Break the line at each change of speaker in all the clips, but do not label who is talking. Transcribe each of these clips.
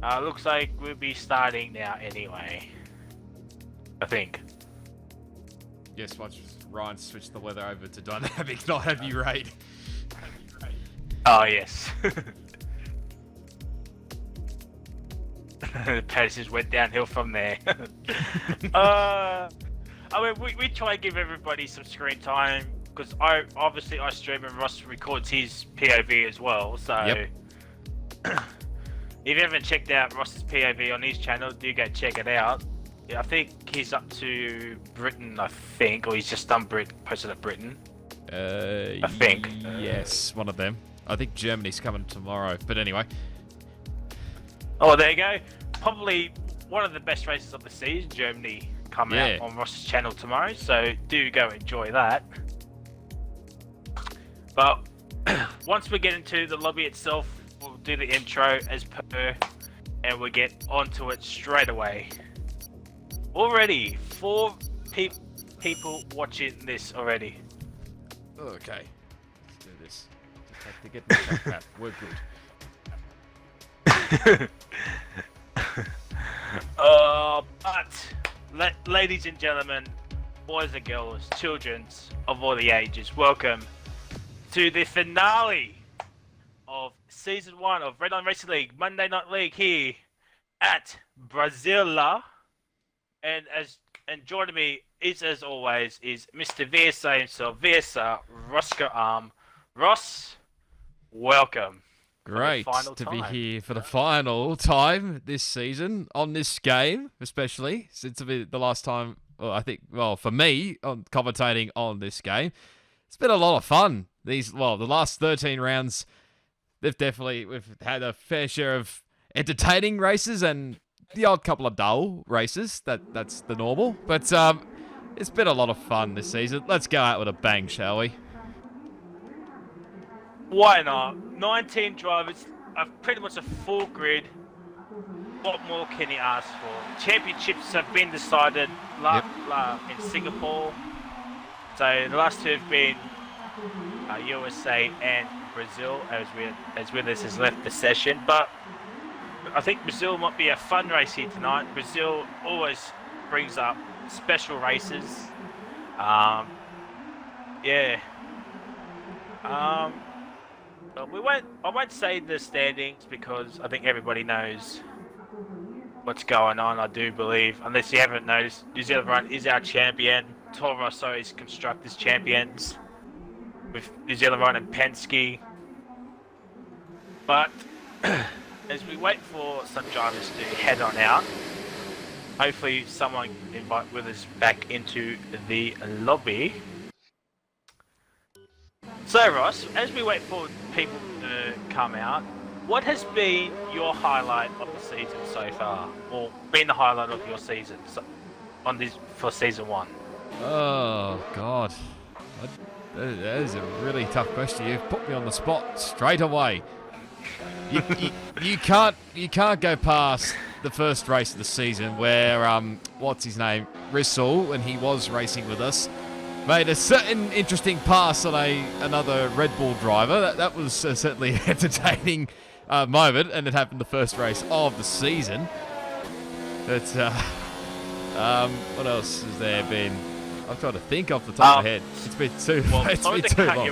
Looks like we'll be starting now anyway. I think.
Yes, once Ryan switched the weather over to dynamic, not heavy rain.
Oh, yes. The pace just went downhill from there. I mean, we try to give everybody some screen time because I stream and Ross records his POV as well. So,
Yep.
if you haven't checked out Ross's POV on his channel, do go check it out. Yeah, I think he's up to Britain, or he's just done posted at Britain. I think.
Yes, one of them. I think Germany's coming tomorrow, but anyway.
Oh, there you go. Probably one of the best races of the season, Germany, coming out on Ross's channel tomorrow. So do go enjoy that. But once we get into the lobby itself, we'll do the intro as per, and we'll get onto it straight away. Already, 4 people watching this already.
Okay, let's do this. Just have to get the jump out. We're good.
But ladies and gentlemen, boys and girls, children of all the ages, welcome to the finale of Season 1 of Redline Racing League, Monday Night League here at Brasilia. And joining me is, as always, is Mr. VSA himself, VSA RoscoArm. Ross, welcome.
Great to be here for the final time this season on this game, especially since the last time. Well, I think, for me, on commentating on this game, it's been a lot of fun. The last 13 rounds, we've had a fair share of entertaining races and the odd couple of dull races. That's the normal, but it's been a lot of fun this season. Let's go out with a bang, shall we?
Why not? 19 drivers, pretty much a full grid. What more can you ask for? Championships have been decided in Singapore. So the last 2 have been USA and Brazil, as Willis has left the session. But I think Brazil might be a fun race here tonight. Brazil always brings up special races. But I won't say the standings because I think everybody knows what's going on. I do believe, unless you haven't noticed, New Zealand Run is our champion. Toro Rosso is Constructors champions with New Zealand Run and Penske. But as we wait for some drivers to head on out, hopefully someone can invite with us back into the lobby. So Ross, as we wait for people to come out, what has been your highlight of the season so far, or been the highlight of your season for season 1?
Oh God, that is a really tough question. You've put me on the spot straight away. You can't go past the first race of the season where what's his name, Rissell, when he was racing with us, made a certain interesting pass on another Red Bull driver. That was certainly an entertaining moment, and it happened the first race of the season. But what else has there been? I'm trying to think off the top of my head. It's been too long.
Sorry to cut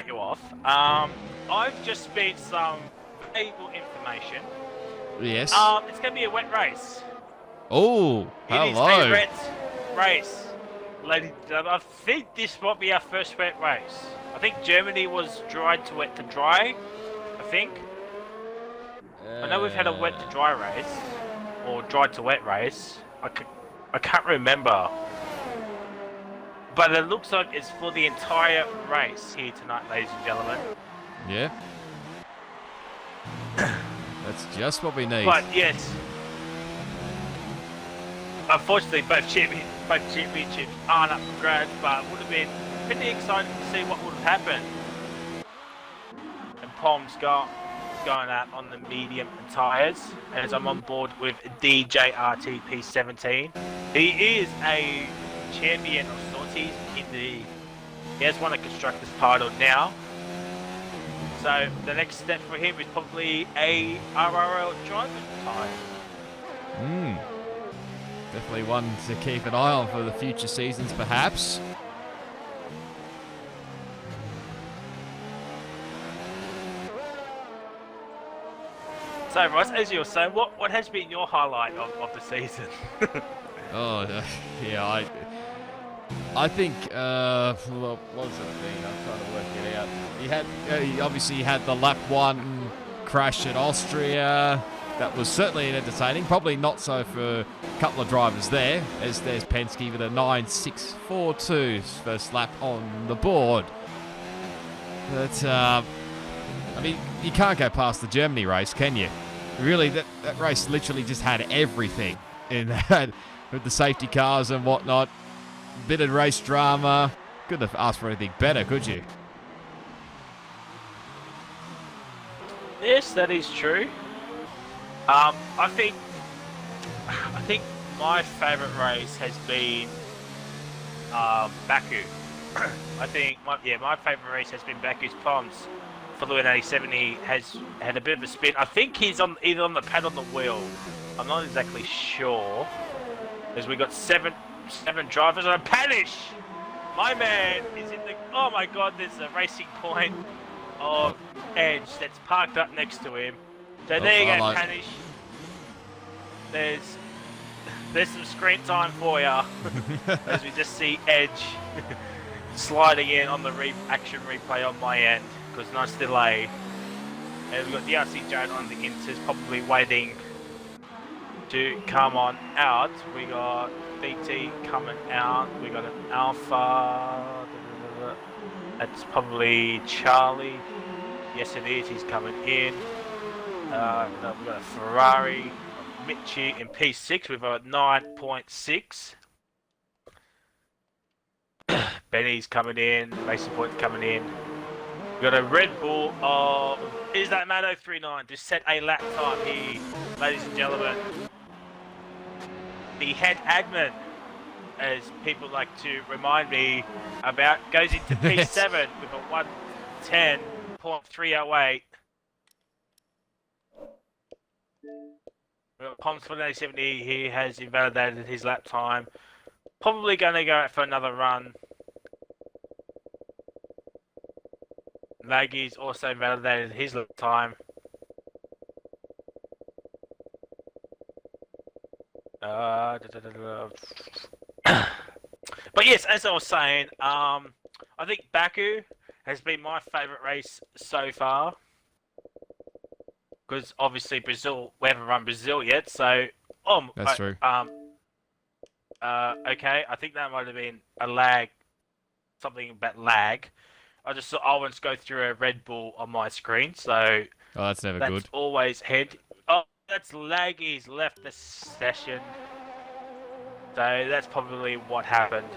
you off. I've just been some valuable information.
Yes.
It's going to be a wet race.
Oh, hello.
It is a wet race. Ladies and gentlemen, I think this might be our first wet race. I think Germany was dry to wet to dry, I think. I know we've had a wet to dry race, or dry to wet race. I can't remember. But it looks like it's for the entire race here tonight, ladies and gentlemen.
Yeah. That's just what we need.
But yes, unfortunately, both championships aren't up for grabs, but it would have been pretty exciting to see what would have happened. And Pom's going out on the medium tyres, as I'm on board with DJRTP17. He is a champion of sorts. He has won a Constructors title now. So the next step for him is probably a RRL driving time.
Definitely one to keep an eye on for the future seasons, perhaps.
So, Ross, as you were saying, what has been your highlight of the season?
Yeah, I think, what was it been? I'm trying to work it out. He had the lap 1 crash at Austria. That was certainly entertaining. Probably not so for a couple of drivers there, as there's Penske with a 9.642 first lap on the board. But, I mean, you can't go past the Germany race, can you? Really, that race literally just had everything in that, with the safety cars and whatnot. Bit of race drama. Couldn't have asked for anything better, could you?
Yes, that is true. I think my favourite race has been Baku. I think my favourite race has been Baku's Poms. For Lewin 8070 has had a bit of a spin. I think he's either on the pad or the wheel. I'm not exactly sure. As we got seven drivers on a panish. My man is in the. Oh my God! There's a racing point of Edge that's parked up next to him. So there you go, Panish. There's some screen time for ya. As we just see Edge sliding in on the action replay on my end, because nice delay. And we've got the RC Jade on the inters, probably waiting to come on out. We got BT coming out. We got an Alpha. That's probably Charlie. Yes, it is. He's coming in. We've got a Ferrari. Mitchie in P6 with a 9.6. Benny's coming in. Racing Point's coming in. We've got a Red Bull of. Is that Mad 039 to set a lap time here, ladies and gentlemen? The head admin, as people like to remind me about, goes into P7 with a 1:10.308. Poms for 8070, he has invalidated his lap time. Probably going to go out for another run. Maggie's also invalidated his lap time. But yes, as I was saying, I think Baku has been my favourite race so far. Because obviously Brazil, we haven't run Brazil yet, so
that's true.
Okay, I think that might have been a lag, something about lag. I just saw Owens go through a Red Bull on my screen, so
that's never good.
That's always head. Oh, that's lag. He's left the session, so that's probably what happened.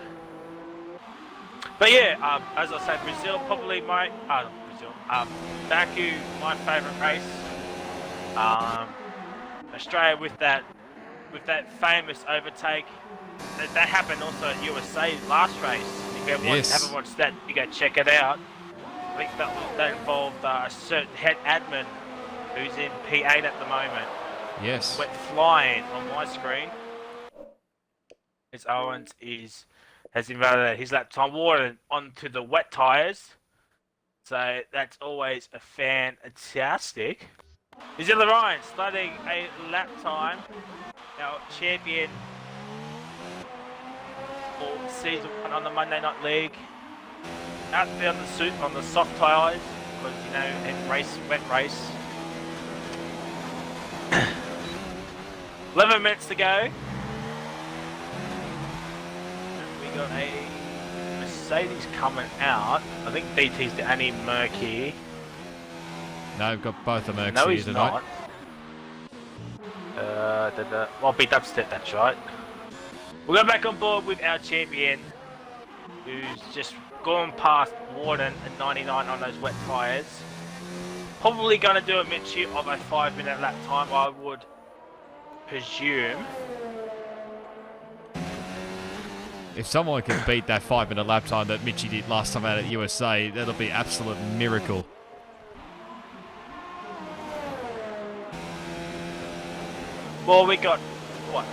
But yeah, as I said, Brazil probably Baku my favourite race. Australia with that famous overtake that happened also at USA last race. If you haven't watched that, you go check it out. I think that involved a certain head admin who's in P8 at the moment.
Yes.
Went flying on my screen. As Owens has invalidated his lap time, water onto the wet tyres. So that's always a fantastic. Is Ella Ryan starting a lap time? Our champion for season 1 on the Monday Night League. Out there on the soft tyres, because in wet race. 11 minutes to go. We got a Mercedes coming out. I think DT's the only Merc here.
No, we've got both the Mercs
no,
here
he's
tonight.
Not. Well, beat upstep, that's right. We'll go back on board with our champion, who's just gone past Warden at 99 on those wet tyres. Probably going to do a mid-shoot of a 5-minute lap time, I would presume.
If someone can beat that 5-minute lap time that Mitchie did last time out at USA, that'll be an absolute miracle.
Well, we got, what,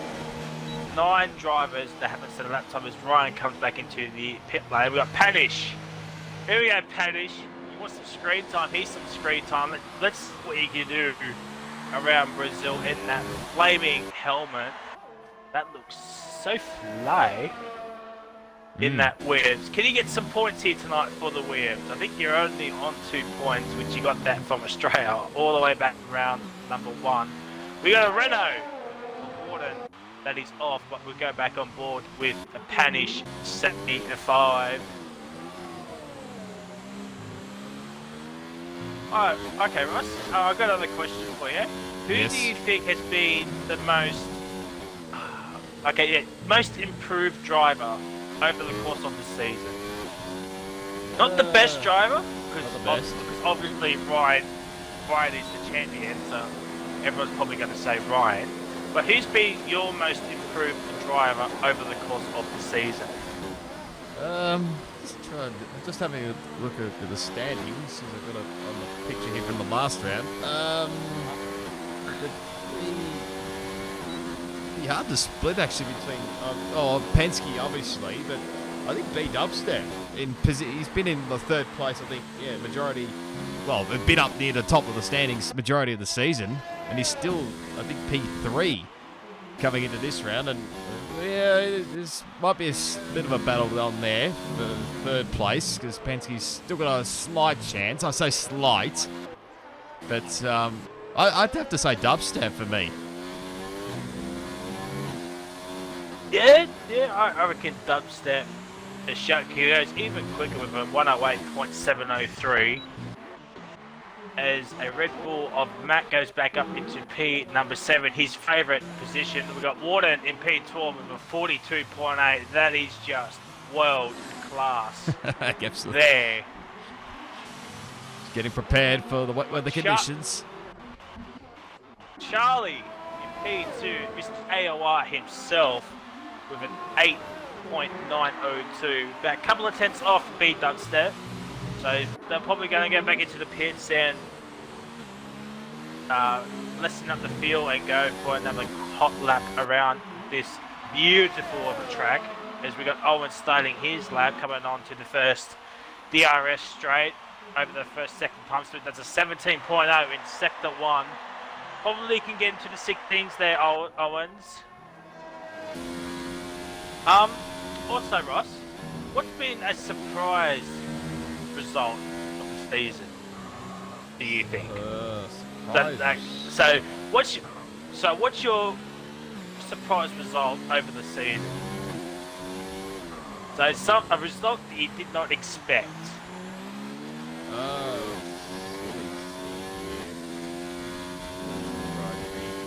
9 drivers that haven't set a lap time as Ryan comes back into the pit lane. We got Panish. Here we go, Panish. You want some screen time? Here's some screen time. Let's see what you can do around Brazil in that flaming helmet. That looks so fly in that Williams. Can you get some points here tonight for the Williams? I think you're only on 2 points, which you got that from Australia all the way back round number 1. We got a Renault Warden that is off, but we'll go back on board with a Panish 75. Oh, okay, Ross. I've got another question for you. Who do you think has been the most most improved driver over the course of the season? Not the best driver, because obviously Ryan is the champion, so everyone's probably going to say Ryan. But who's been your most improved driver over the course of the season?
Just having a look at the standings, as I've got on the picture here from the last round. It'd be hard to split actually between Penske obviously, but I think B Dubstep he's been in the 3rd place. I think majority. Well, they've been up near the top of the standings majority of the season, and he's still I think P3 coming into this round, and this might be a bit of a battle on there for 3rd place because Penske's still got a slight chance. I say slight, but I'd have to say Dubstep for me.
Yeah, I reckon Dubstep is shot. He goes even quicker with a 108.703 as a Red Bull of Matt goes back up into P number 7, his favourite position. We've got Warden in P12 with a 42.8. That is just world class.
Absolutely.
There.
Getting prepared for the wet weather conditions.
Charlie in P2, Mr. AOR himself with an 8.902. About a couple of tenths off B Dubstep. So they're probably going to go back into the pits and lessen up the fuel and go for another hot lap around this beautiful of a track. As we got Owen starting his lap, coming on to the first DRS straight over the second pump. So that's a 17.0 in sector 1. Probably can get into the 16s there, Owens. Also, Ross, what's been a surprise result of the season, do you think? So what's your surprise result over the season? So a result that you did not expect.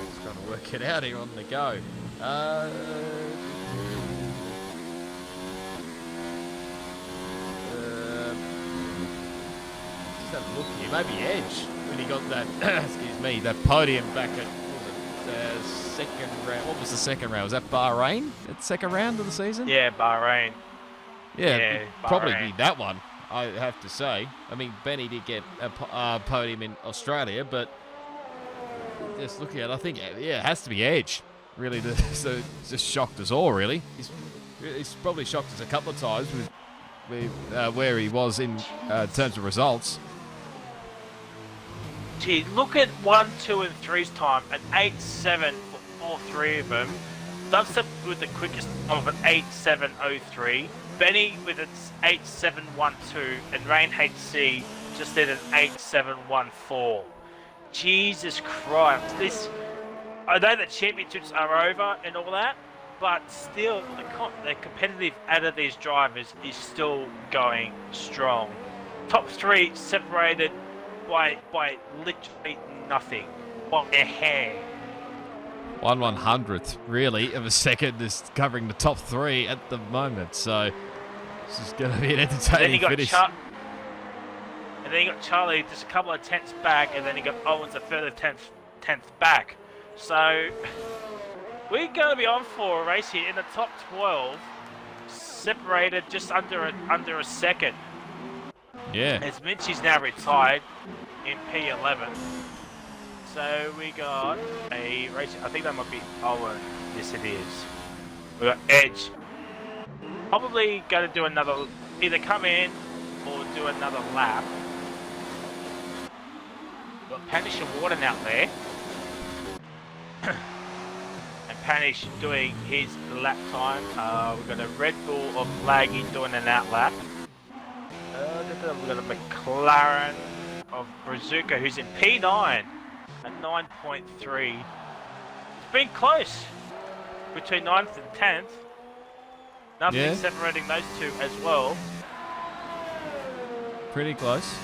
Just trying to work it out here on the go. Just have a look here. Maybe Edge when he got that. That podium back at the second round. What was the second round? Was that Bahrain? That second round of the season?
Yeah, Bahrain.
Yeah, probably
Bahrain.
be that one, I have to say. I mean, Benny did get a podium in Australia, but just looking at it, I think, it has to be Edge. Really, so just shocked us all, really. He's probably shocked us a couple of times with where he was in terms of results.
Gee, look at 1, 2, and 3's time, an 8.7 for all 3 of them. Dubstep with the quickest time of an 8.703. Benny with its 8.712, and Rain HC just did an 8.714. Jesus Christ! I know the championships are over and all that, but still, the competitive out of these drivers is still going strong. Top 3 separated by literally nothing, by a hair.
1/100th, really, of a second is covering the top 3 at the moment. So this is going to be an entertaining finish.
And then you got Charlie just a couple of tenths back, and then you got Owens a further tenth back. So we're going to be on for a race here in the top 12, separated just under a second.
Yeah.
As Minchie's now retired in P11. So we got a race. I think that might be Owen. Yes, it is. We got Edge. Probably going to do another, either come in or do another lap. Got Panish and Warden out there. And Panish doing his lap time. We've got a Red Bull of Laggy doing an out lap. We've got a McLaren of Brazuca who's in P9 at 9.3. It's been close between 9th and 10th. Nothing separating those two as well.
Pretty close.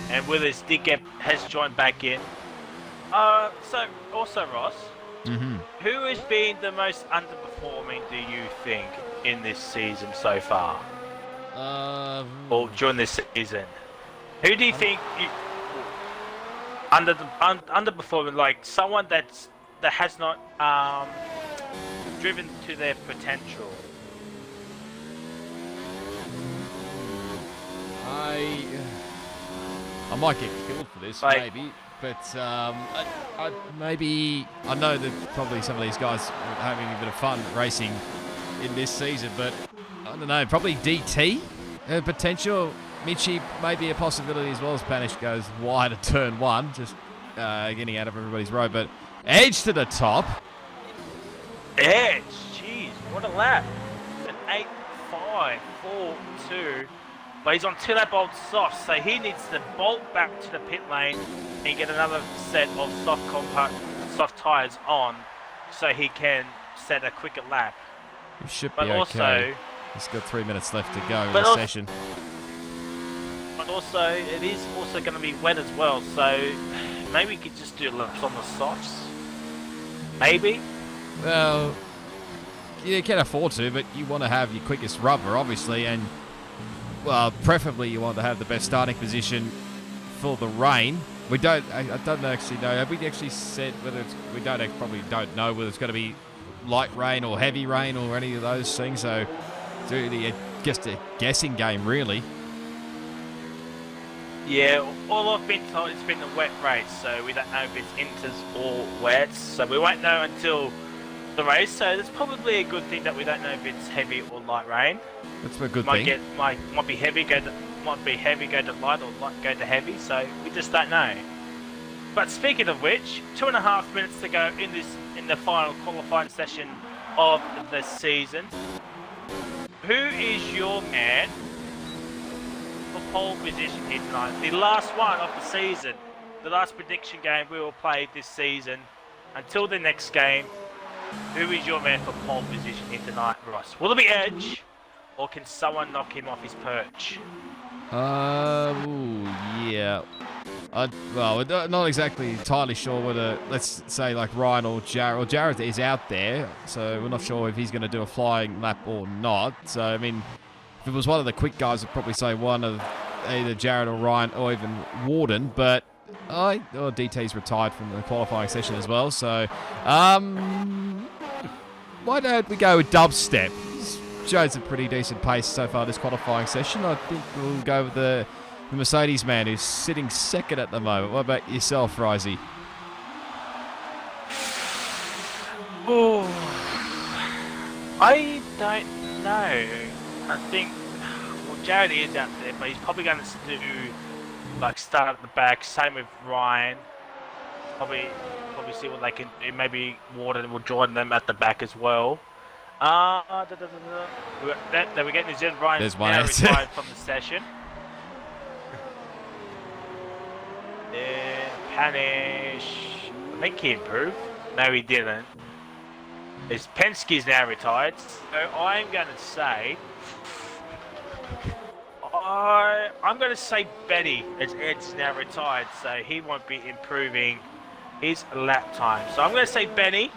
And Willis Dickep has joined back in. So also Ross, who has been the most underperforming, do you think, in this season so far? Or during this season? Who do you think underperforming, like someone that has not driven to their potential?
I might get killed for this, maybe, but maybe I know that probably some of these guys are having a bit of fun racing in this season, but I don't know, probably DT potential. Michi may be a possibility as well as Panish goes wide at turn 1, just getting out of everybody's road, but Edge to the top.
Edge, jeez, what a lap. An 8.542. But he's on 2 lap old soft, so he needs to bolt back to the pit lane and get another set of soft tyres on so he can set a quicker lap.
He should be okay. He's got 3 minutes left to go in the session.
But also, it is also going to be wet as well, so maybe we could just do laps on the softs. Maybe?
Well, you can afford to, but you want to have your quickest rubber, obviously, and well, preferably you want to have the best starting position for the rain. I don't actually know. Have we actually said whether it's, probably don't know whether it's going to be light rain or heavy rain or any of those things. So it's really just a guessing game, really.
Yeah, all I've been told, it's been a wet race, so we don't know if it's inters or wets. So we won't know until the race. So it's probably a good thing that we don't know if it's heavy or light rain.
That's a good thing.
Might be heavy, go to light, or light go to heavy. So we just don't know. But speaking of which, 2.5 minutes to go in the final qualifying session of the season. Who is your man for pole position here tonight? The last one of the season, the last prediction game we will play this season. Until the next game, who is your man for pole position here tonight, Ross? Will it be Edge, or can someone knock him off his perch?
Yeah. Well, we're not exactly entirely sure whether, let's say, like Ryan or Jared. Well, Jared is out there, so we're not sure if he's going to do a flying lap or not. So, I mean, if it was one of the quick guys, I'd probably say one of either Jared or Ryan or even Warden. But DT's retired from the qualifying session as well. So, why don't we go with Dubstep? He's shows a pretty decent pace so far this qualifying session. I think we'll go with the Mercedes man who's sitting second at the moment. What about yourself, Risey?
Oh, I don't know. I think, well, Jared is out there, but he's probably going to do, like, start at the back. Same with Ryan. Probably see what they can do. Maybe Warden will join them at the back as well. We're getting his in. Ryan's now retired from the session. Then Panish. I think he improved. No, he didn't. His Penske's now retired. So I'm going to say, Betty, as Ed's now retired, so he won't be improving his lap time. So I'm going to say Benny.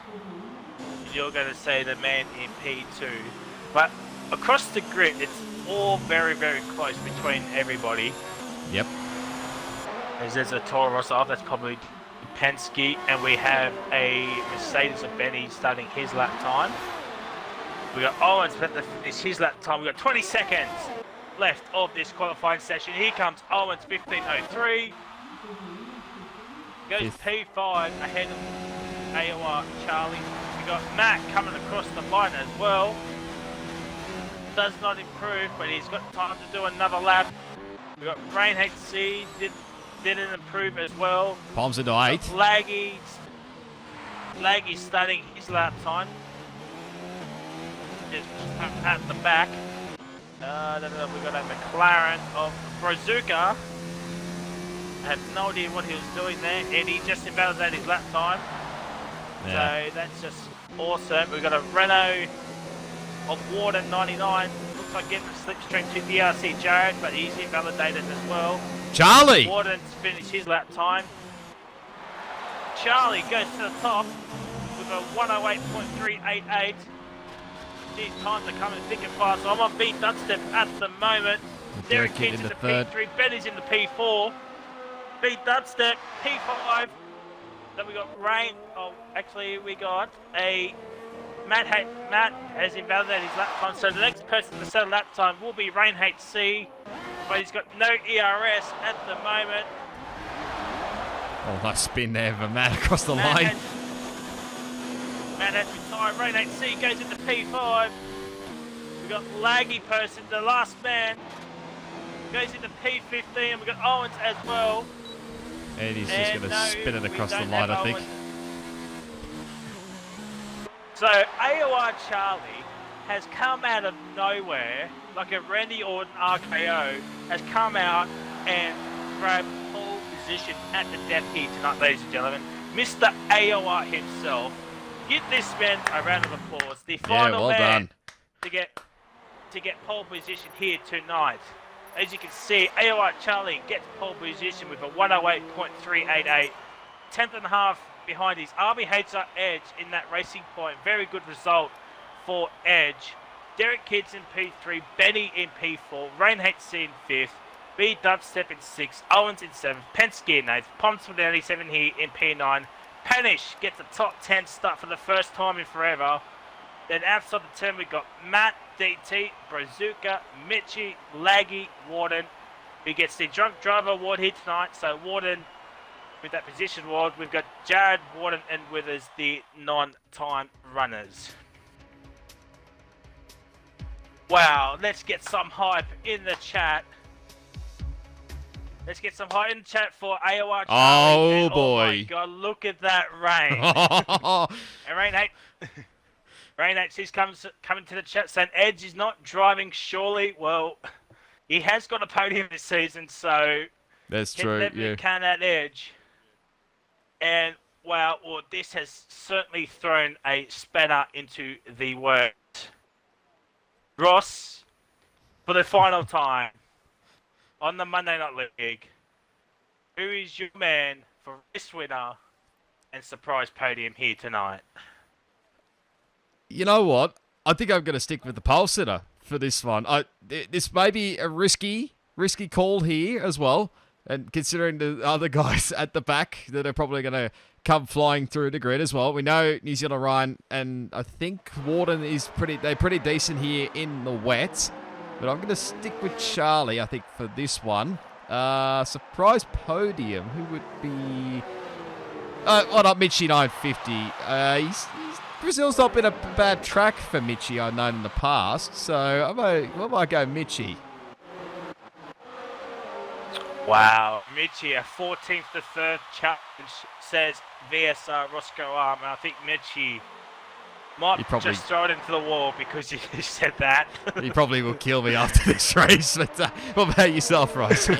You're going to say the man in P2. But across the grid, it's all very, very close between everybody.
Yep.
As there's a Toro Rosso, that's probably Penske, and we have a Mercedes of Benny starting his lap time. We got Owens about to finish his lap time. We got 20 seconds left of this qualifying session. Here comes Owens, 15:03. Goes
Fifth.
P5 ahead of AOR Charlie. We got Matt coming across the line as well. Does not improve, but he's got time to do another lap. We got Rain HC didn't improve as well.
Palms into 8.
Laggy's starting his lap time. Just at the back. We got a McLaren of Brazuca. I have no idea what he was doing there, and he just invalidated his lap time.
Yeah.
So that's just awesome. We've got a Renault of Warden 99. Looks like getting the slipstream to the RC Jared, but he's invalidated as well.
Charlie!
Warden's finished his lap time. Charlie goes to the top with a 108.388. Geez, times are coming thick and fast. So I'm on B Dubstep at the moment. Derek Kidd's in the
third.
P3, Benny's in the P4. B Dubstep, P5. Then we got Rain. Oh, actually, we got a Matt has invalidated his lap time. So the next person to set a lap time will be Rain HC, but he's got no ERS at the moment.
Oh, nice spin there for Matt across the line.
Matt has retired. Rain HC goes into P5. We got Laggy person, the last man, goes into P15, and we got Owens as well.
And he's just going to spin it across the line, I think.
So AOR Charlie has come out of nowhere, like a Randy Orton RKO, has come out and grabbed pole position at the death heat tonight, ladies and gentlemen. Mr. AOR himself. Give this man a round of applause. The final man to get pole position here tonight. As you can see, AOR Charlie gets pole position with a 108.388. 10th and a half behind his RBHR Edge in that racing point. Very good result for Edge. Derek Kidd's in P3, Benny in P4, Rain HC in 5th, B Dubstep in 6th, Owens in 7th, Penske in 8th, Ponce with 97 here in P9. Panish gets a top 10 start for the first time in forever. Then outside the turn, we've got Matt, DT, Brazuca, Mitchie, Laggy, Warden, who gets the Drunk Driver Award here tonight. So Warden with that position award. We've got Jared, Warden, and Withers, the non-time runners. Wow, let's get some hype in the chat. Let's get some hype in the chat for AOR Charlie.
Oh, boy.
Oh, my God, look at that rain. And Rain HC's coming to the chat saying Edge is not driving surely. Well, he has got a podium this season, so
that's true. Yeah.
Can at Edge. And wow, well, this has certainly thrown a spanner into the works. Ross, for the final time on the Monday Night League, who is your man for race winner and surprise podium here tonight?
You know what? I think I'm going to stick with the pole sitter for this one. This may be a risky call here as well. And considering the other guys at the back that are probably going to come flying through the grid as well. We know New Zealand Ryan and I think Warden is pretty decent here in the wet. But I'm going to stick with Charlie, I think, for this one. Surprise podium. Who would be... why not Mitchie 950? Brazil's not been a bad track for Mitchie, I've known in the past. So I might go Mitchie.
Wow, Mitchie, a 14th to 3rd challenge, says VSR RoscoArm. And I think Mitchie might just throw it into the wall because he said that.
He probably will kill me after this race. But what about yourself, Rice?
Well,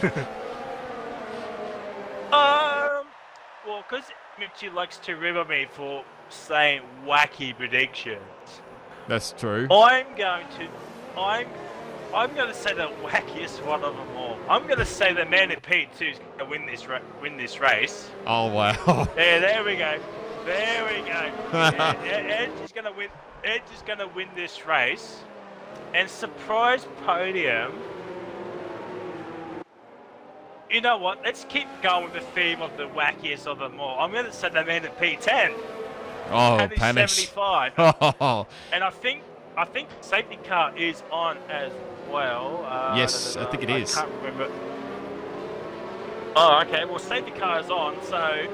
because Mitchie likes to rib on me for saying wacky predictions.
That's true.
I'm going to say the wackiest one of them all. I'm going to say the man in P2 is going to win this race.
Oh, wow.
Yeah, there we go. Edge is going to win. Edge is going to win this race. And surprise podium. You know what? Let's keep going with the theme of the wackiest of them all. I'm going to say the man in P10.
Oh, Panish.
75.
Oh.
And I think safety car is on as well.
Yes, I think it is.
I can't remember. Oh, okay. Well, safety car is on, so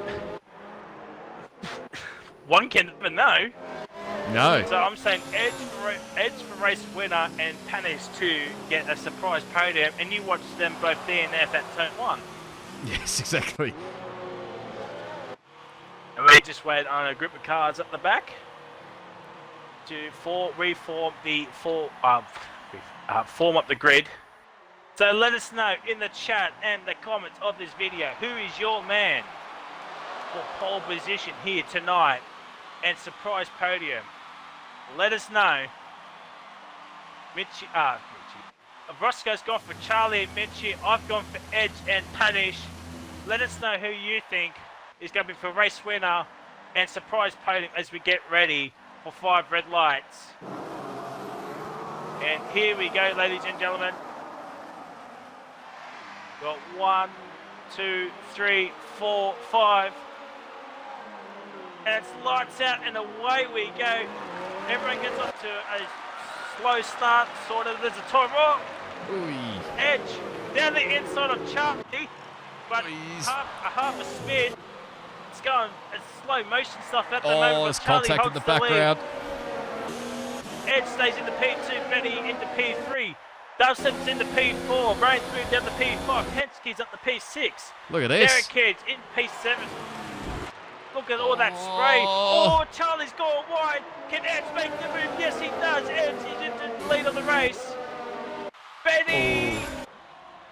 one can never know.
No.
So I'm saying Edge for race winner and Panish to get a surprise podium, and you watch them both DNF at turn 1.
Yes, exactly.
And we just wait on a group of cars at the back to reform the form up the grid. So let us know in the chat and the comments of this video, who is your man for pole position here tonight and surprise podium? Let us know. Roscoe's gone for Charlie and Mitchie. I've gone for Edge and Punish. Let us know who you think is going to be for race winner and surprise podium as we get ready for 5 red lights. And here we go, ladies and gentlemen. Got 1, 2, 3, 4, 5. And it's lights out and away we go. Everyone gets off to a slow start, sort of. There's a time. Oh! Edge down the inside of Charlie, but half a spin. It's going slow motion stuff at the moment.
Oh, there's contact in the background.
Edge stays in the P2, Benny into P3. Dubstep's into P4, Rain's moved down to P5, Penske's up to P6.
Look at this.
Derek Kids in P7. Look at all that spray. Oh, Charlie's gone wide. Can Edge make the move? Yes, he does. Edge is in the lead of the race. Benny!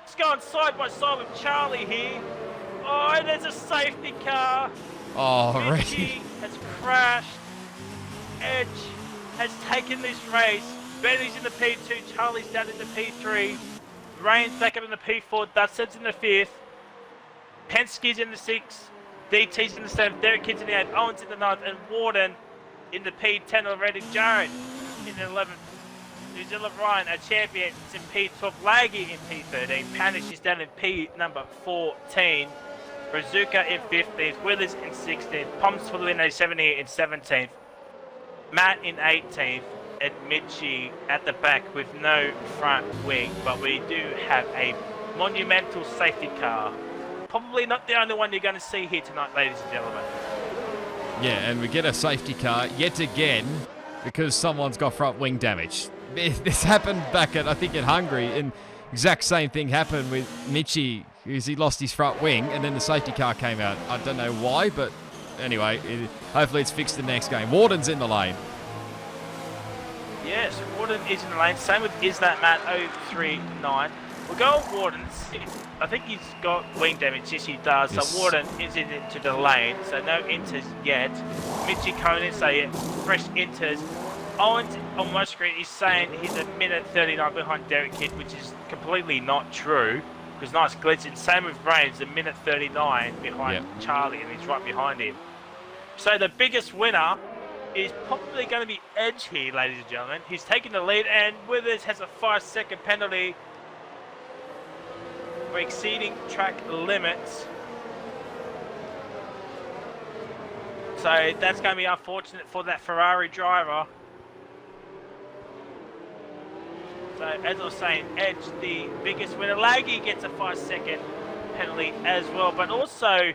It's going side by side with Charlie here. Oh, and there's a safety car.
Oh,
Richie has crashed. Edge has taken this race. Benny's in the P2, Charlie's down in the P3. Rain's back up in the P4, Dustin's in the 5th. Penske's in the 6th. DT's in the 7th, Derek Kidd's in the 8th, Owen's in the 9th, and Warden in the P10 already. Jared in the 11th. New Zealand Ryan, a champion, is in P12. Laggy in P13. Panish is down in P number 14. Brazuka in 15th. Willers in 16th. Pumps for the win 17th in 17th. Matt in 18th. And Mitchie at the back with no front wing. But we do have a monumental safety car. Probably not the only one you're going to see here tonight, ladies and gentlemen.
Yeah, and we get a safety car yet again because someone's got front wing damage. This happened back at, I think, in Hungary, and exact same thing happened with Mitchie, because he lost his front wing, and then the safety car came out. I don't know why, but anyway, hopefully it's fixed the next game. Warden's in the lane.
Yes, Warden is in the lane. Same with Is That Matt 039. We'll go on Warden. I think he's got wing damage. Yes, he does.
Yes.
So Warden is into the lane. So no inters yet. Mitchie Conan, so yeah, fresh inters. Owens on my screen is saying he's a minute 39 behind Derek Kidd, which is completely not true. Because nice glitch. And same with Brains, a minute 39 behind Charlie, and he's right behind him. So the biggest winner is probably going to be Edge here, ladies and gentlemen. He's taking the lead, and Withers has a 5-second penalty for exceeding track limits. So that's going to be unfortunate for that Ferrari driver. So as I was saying, Edge, the biggest winner. Laggy gets a 5-second penalty as well. But also,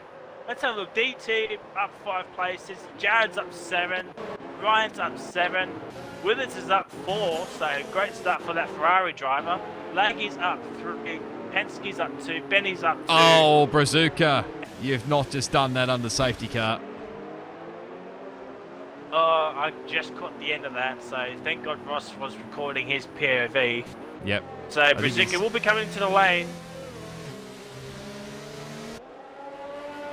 let's have a look. DT up 5 places. Jared's up 7. Ryan's up 7. Withers is up 4. So great start for that Ferrari driver. Laggy's up 3. Penske's up 2. Benny's up 2.
Oh, Brazuka. You've not just done that under safety car.
Oh, I just caught the end of that, so thank God Ross was recording his POV.
Yep.
So Brazuka will be coming into the lane.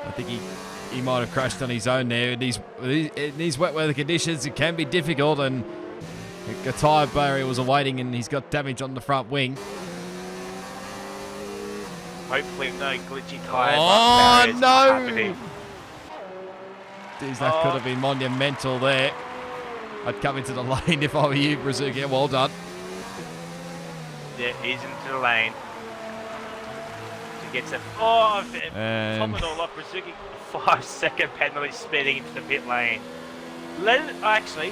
I think he might have crashed on his own there. In these wet weather conditions, it can be difficult, and a tyre barrier was awaiting, and he's got damage on the front wing.
Hopefully no glitchy tyres.
Oh, no!
Happening.
Jeez, that could have been monumental there. I'd come into the lane if I were you, Brazuka. Well done.
Yeah, he's into the lane. He gets a top it all off. Brazuka, 5-second penalty speeding into the pit lane. Actually,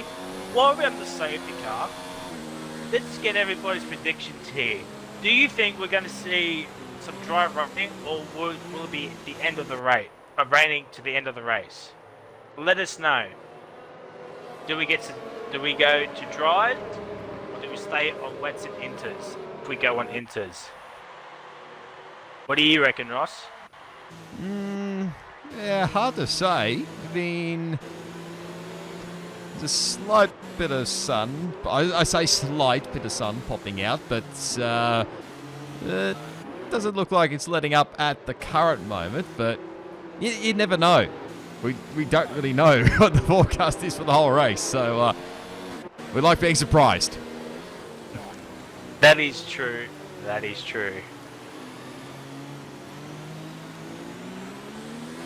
while we're on the safety car, let's get everybody's predictions here. Do you think we're going to see some dry running, or will it be the end of the race? Raining to the end of the race. Let us know. Do we go to dry, or do we stay on wets and inters? If we go on inters, what do you reckon, Ross?
Yeah, hard to say. I mean, there's a slight bit of sun. I say slight bit of sun popping out, but it doesn't look like it's letting up at the current moment. But you never know. We don't really know what the forecast is for the whole race, so we like being surprised.
That is true. That is true.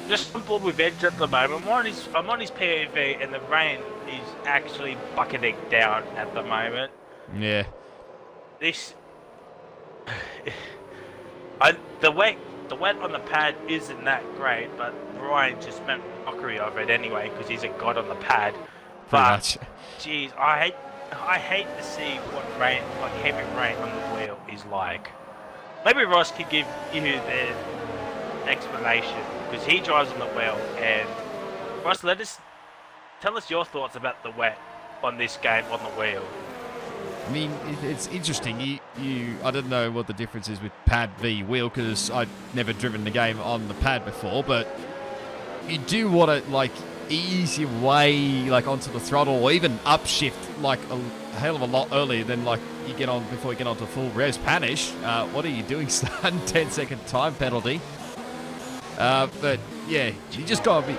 Just on board with Edge at the moment. I'm on his POV, and the rain is actually bucketing down at the moment.
Yeah.
The wet on the pad isn't that great, but Brian just meant mockery of it anyway because he's a god on the pad.
Pretty much.
Jeez, I hate to see what rain, like heavy rain on the wheel, is like. Maybe Ross could give you the explanation because he drives on the wheel. And Ross, tell us your thoughts about the wet on this game on the wheel.
I mean, it's interesting. I don't know what the difference is with pad v wheel because I'd never driven the game on the pad before, but you do want to like ease your way like onto the throttle or even upshift like a hell of a lot earlier than like you get on before you get onto full res panish. What are you doing, son? 10-second time penalty. But yeah, you just gotta be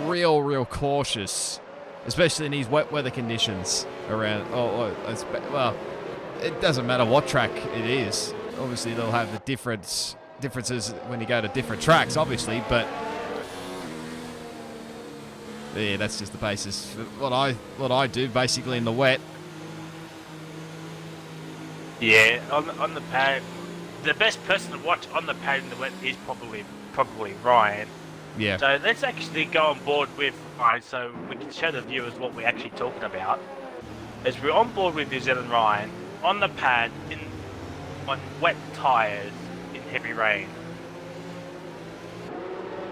real cautious, especially in these wet weather conditions around. Well, it doesn't matter what track it is. Obviously, they'll have the differences when you go to different tracks, obviously. But yeah, that's just the basis. What I do basically in the wet.
Yeah, on the pad, the best person to watch on the pad in the wet is probably Ryan.
Yeah.
So let's actually go on board with Ryan so we can show the viewers what we're actually talking about. As we're on board with New Zealand Ryan on the pad on wet tyres in heavy rain.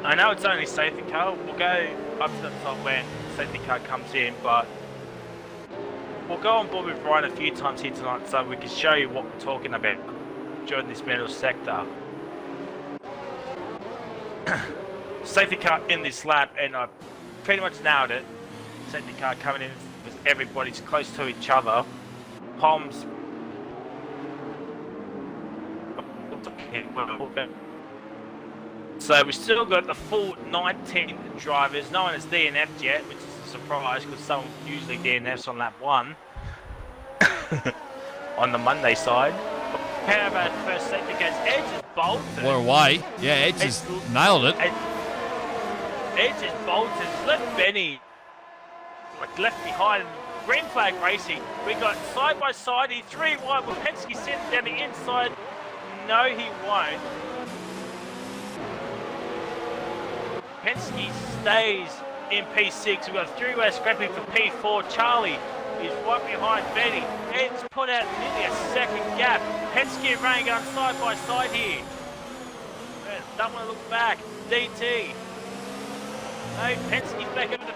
I know it's only safety car. We'll go up to the top when safety car comes in, but we'll go on board with Ryan a few times here tonight so we can show you what we're talking about during this middle sector. Safety car in this lap, and I pretty much nailed it. Safety car coming in because everybody's close to each other. Poms. So we've still got the full 19 drivers. No one has DNF'd yet, which is a surprise because someone usually DNFs on lap 1 on the Monday side. How about first safety cars? Edge is bolted.
We're away. Yeah, Edge has nailed it.
Edge is bolted. Left Benny left behind. Green flag racing. We got side by side. He 3 wide. Will Penske sitting down the inside? No, he won't. Penske stays in P6. We've got a 3-way scrapping for P4. Charlie is right behind Benny. Ed's put out nearly a second gap. Penske and Rain going side by side here. Don't want to look back. DT. No, Penske's back over to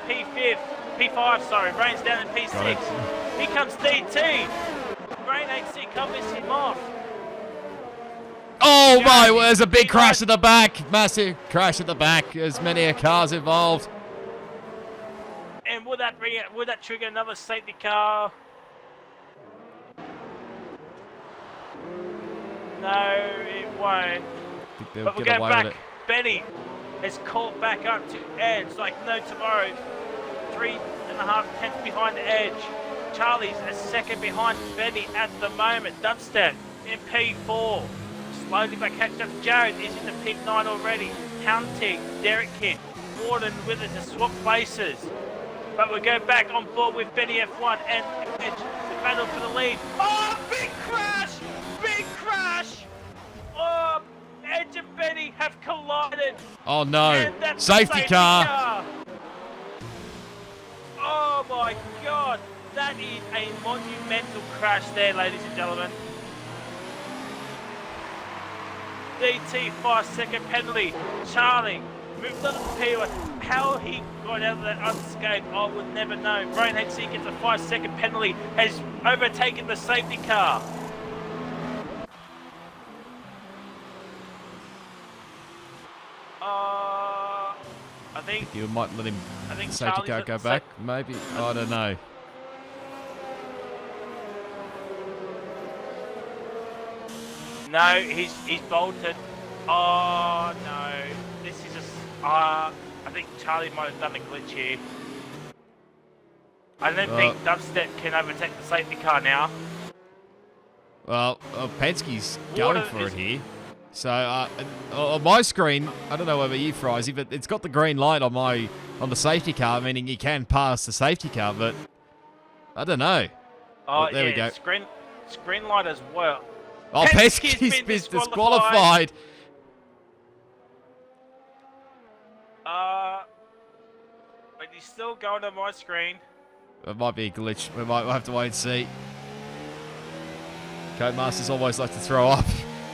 P5, sorry. Rain's down in P6. Here comes DT. Rain ain't sick, can't miss him off.
Oh my, there's a big crash at the back. Massive crash at the back. There's many cars involved.
And would that trigger another safety car? No, it won't. But we'll go back. Benny has caught back up to Edge like no tomorrow. 3.5 tenths behind the Edge. Charlie's a second behind Benny at the moment. Dubstep in P4. Slowly back catching up. Jared is in the P9 already. Hunting, Derek Kidd, Warden with us to swap places. But we'll go back on board with Benny F1 and Edge to battle for the lead. Oh, big crash! Big crash! Oh, Edge and Benny have collided.
Oh no, safety car.
Oh my God, that is a monumental crash there, ladies and gentlemen. DT 5-second penalty. Charlie moved on to the P1. How he got out of that unscathed, I would never know. Brian Hexie gets a 5-second penalty, has overtaken the safety car. I think
You might let him.
I think
Safety
Charlie's
car
at
go back. Maybe. I don't know.
No, he's bolted. Oh no, this is I think Charlie might have done a glitch here. I don't think Dubstep can overtake the safety car now.
Well, Penske's going for it here. So on my screen, I don't know about you, Frizy, but it's got the green light on the safety car, meaning you can pass the safety car. But I don't know.
Oh
there we go.
Screen light as well.
Oh, Penske's been disqualified.
But he's still going on my screen.
It might be a glitch. We'll have to wait and see. Codemasters always like to throw up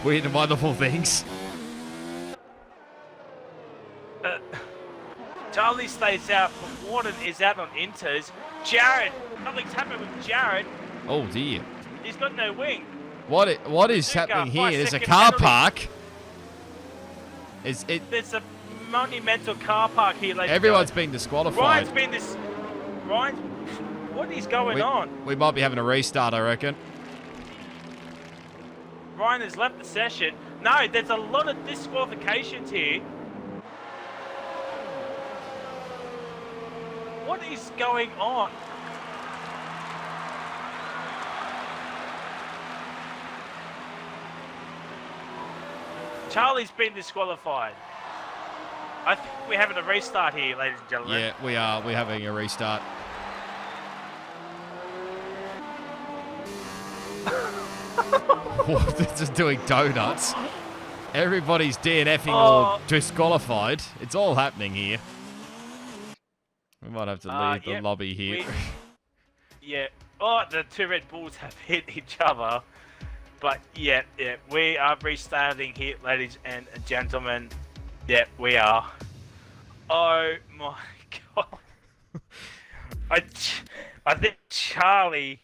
weird and wonderful things.
Charlie stays out, but Warden is out on inters. Jared, nothing's happened with Jared.
Oh dear.
He's got no wing.
What is happening here? There's a car park. There's
a monumental car park here, ladies.
Everyone's been disqualified.
Ryan, what is going on?
We might be having a restart, I reckon.
Ryan has left the session. No, there's a lot of disqualifications here. What is going on? Charlie's been disqualified. I think we're having a restart here, ladies and gentlemen.
Yeah, we are. We're having a restart. They're just doing donuts. Everybody's DNFing or disqualified. It's all happening here. We might have to leave the lobby here.
Yeah. Oh, the two Red Bulls have hit each other. But yeah, we are restarting here, ladies and gentlemen. Yeah, we are. Oh my god. I think Charlie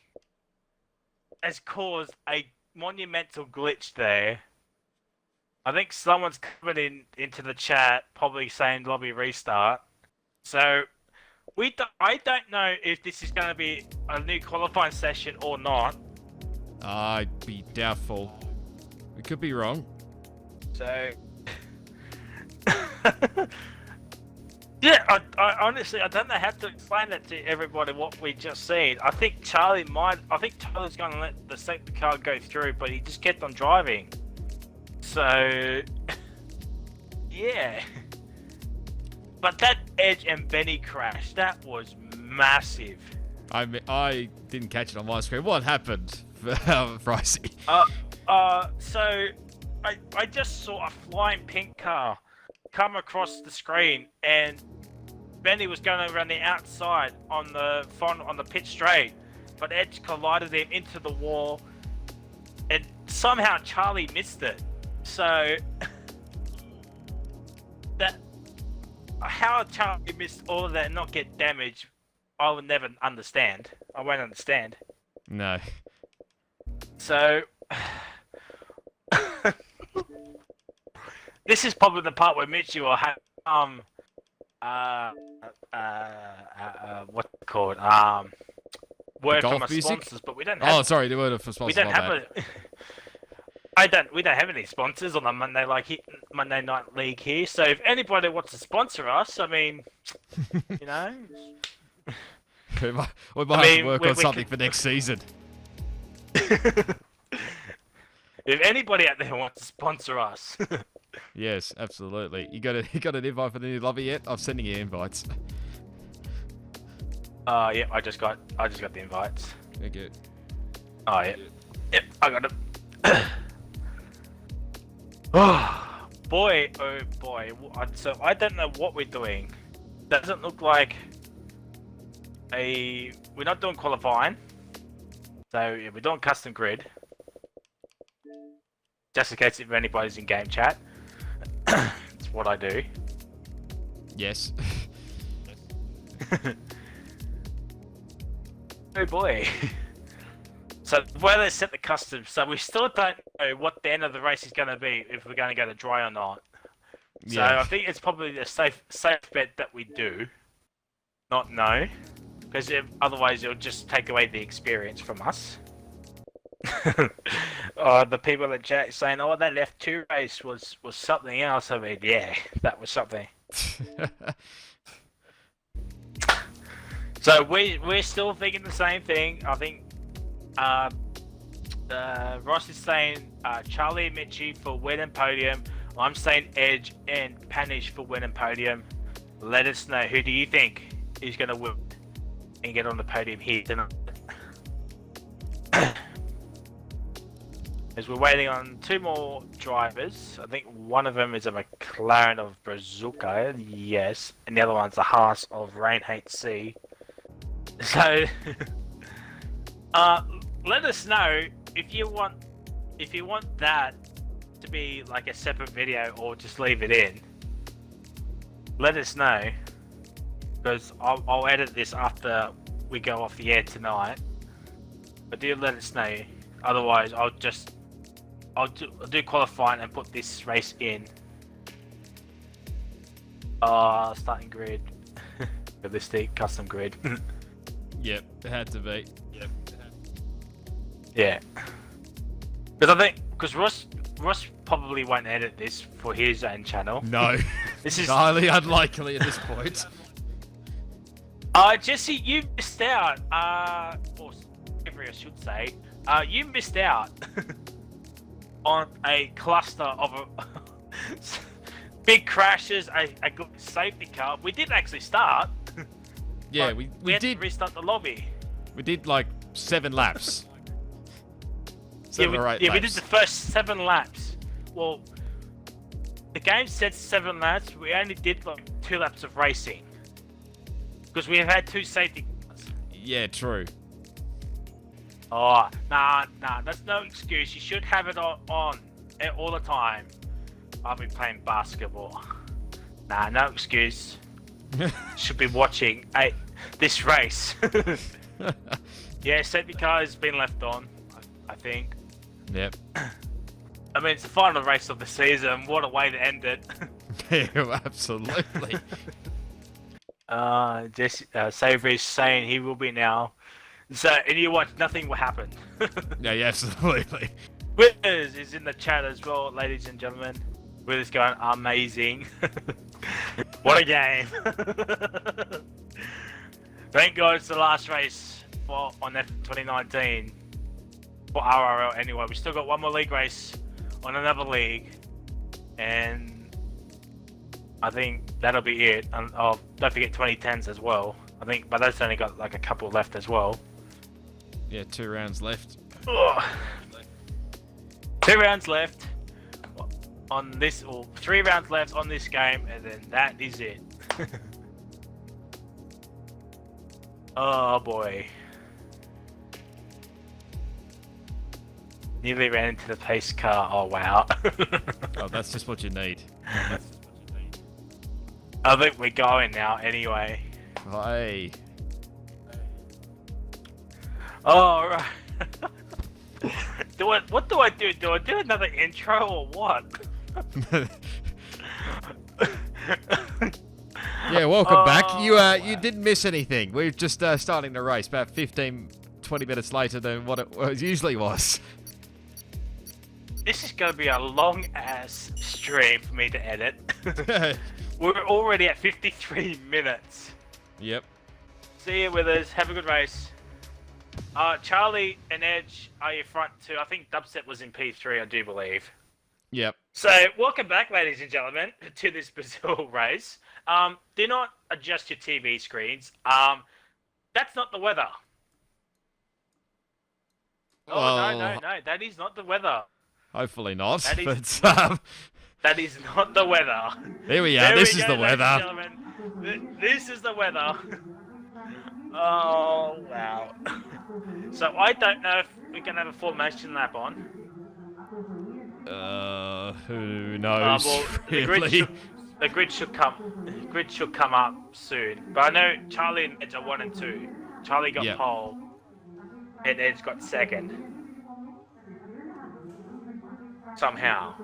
has caused a monumental glitch there. I think someone's coming into the chat, probably saying lobby restart. So I don't know if this is going to be a new qualifying session or not.
I'd be doubtful. We could be wrong.
So, yeah, I honestly, I don't know how to explain that to everybody what we just seen. I think Charlie's going to let the safety car go through, but he just kept on driving. So, yeah. But that Edge and Benny crash, that was massive.
I didn't catch it on my screen. What happened, Pricey?
So I just saw a flying pink car come across the screen, and Benny was going around the outside on the pit straight, but Edge collided him into the wall, and somehow Charlie missed it. So how Charlie missed all of that and not get damaged, I will never understand. I won't understand.
No.
So this is probably the part where Mitchell will have what's it called? Word from our sponsors, but we don't have.
Oh, sorry, the word for sponsors.
We don't have we don't have any sponsors on the Monday Night League here. So if anybody wants to sponsor us, I mean, you know,
we might have to work on something for next season.
If anybody out there wants to sponsor us.
Yes, absolutely. You got an invite for the new lobby yet? I'm sending you invites.
Yeah, I just got the invites.
Thank you.
Oh yeah. Yep, I got it. Oh boy, oh boy. So I don't know what we're doing. Doesn't look like we're not doing qualifying. So yeah, we're doing custom grid. Just in case if anybody's in game chat. It's what I do.
Yes.
Oh boy. So where they set the custom, so we still don't know what the end of the race is going to be, if we're going to go to dry or not. So
Yeah.
I think it's probably a safe bet that we do not know, because otherwise it'll just take away the experience from us. The people in chat saying, "Oh, that F2 race was something else." I mean, yeah, that was something. So we're still thinking the same thing. I think Ross is saying Charlie and Mitchie for win and podium. I'm saying Edge and Panish for win and podium. Let us know, who do you think is going to win and get on the podium here tonight? As we're waiting on 2 more drivers. I think one of them is a McLaren of Brazuca, yes, and the other one's a Haas of Rain HC. So, let us know if you want that to be like a separate video or just leave it in. Let us know, because I'll edit this after we go off the air tonight. But do let us know. Otherwise, I'll do qualifying and put this race in. Starting grid, realistic custom grid.
Yep, it had to be.
Yep. Yeah. Because Ross probably won't edit this for his own channel.
No.
This is
highly unlikely at this point.
Jesse, you missed out. Or Avery, I should say. You missed out on a cluster of big crashes, a good safety car. We did actually start.
Yeah, we
had
did
to restart the lobby.
We did like 7 laps.
We
8 laps.
did the first 7 laps. Well, the game said 7 laps. We only did like 2 laps of racing because we have had 2 safety cars.
Yeah, true.
Oh, nah, that's no excuse. You should have it on all the time. I'll be playing basketball. Nah, no excuse. Should be watching this race. Yeah, safety car has been left on, I think.
Yep.
I mean, it's the final race of the season. What a way to end it.
Yeah, absolutely.
Savory's saying he will be now. So, and you watch, nothing will happen.
Yeah, absolutely.
Winners is in the chat as well, ladies and gentlemen. Winners going amazing. What a game. Thank God it's the last race on F 2019. For RRL anyway. We still got 1 more league race on another league. And I think that'll be it. And don't forget 2010s as well. I think, but that's only got like a couple left as well.
Yeah, 2 rounds left.
Ugh. 2 rounds left on this, or 3 rounds left on this game, and then that is it. Oh boy. Nearly ran into the pace car. Oh wow.
Oh, that's just what you need.
I think we're going now anyway.
Hey.
Oh, right. What do I do? Do I do another intro or what?
Yeah, welcome back. You didn't miss anything. We're just starting the race about 15, 20 minutes later than what it usually was.
This is going to be a long ass stream for me to edit. We're already at 53 minutes.
Yep.
See you with us. Have a good race. Charlie and Edge are your front 2. I think Dubstep was in P3, I do believe.
Yep.
So, welcome back, ladies and gentlemen, to this Brazil race. Do not adjust your TV screens. That's not the weather. Oh, no, that is not the weather.
Hopefully not.
That is,
but,
that is not the weather.
Here we are. This is the weather.
This is the weather. Oh, wow. So I don't know if we can have a formation lap on.
Who knows?
Well,
Really?
the grid should come up soon. But I know Charlie and Edge are 1 and 2. Charlie got
Yep.
pole, and Edge got second. Somehow.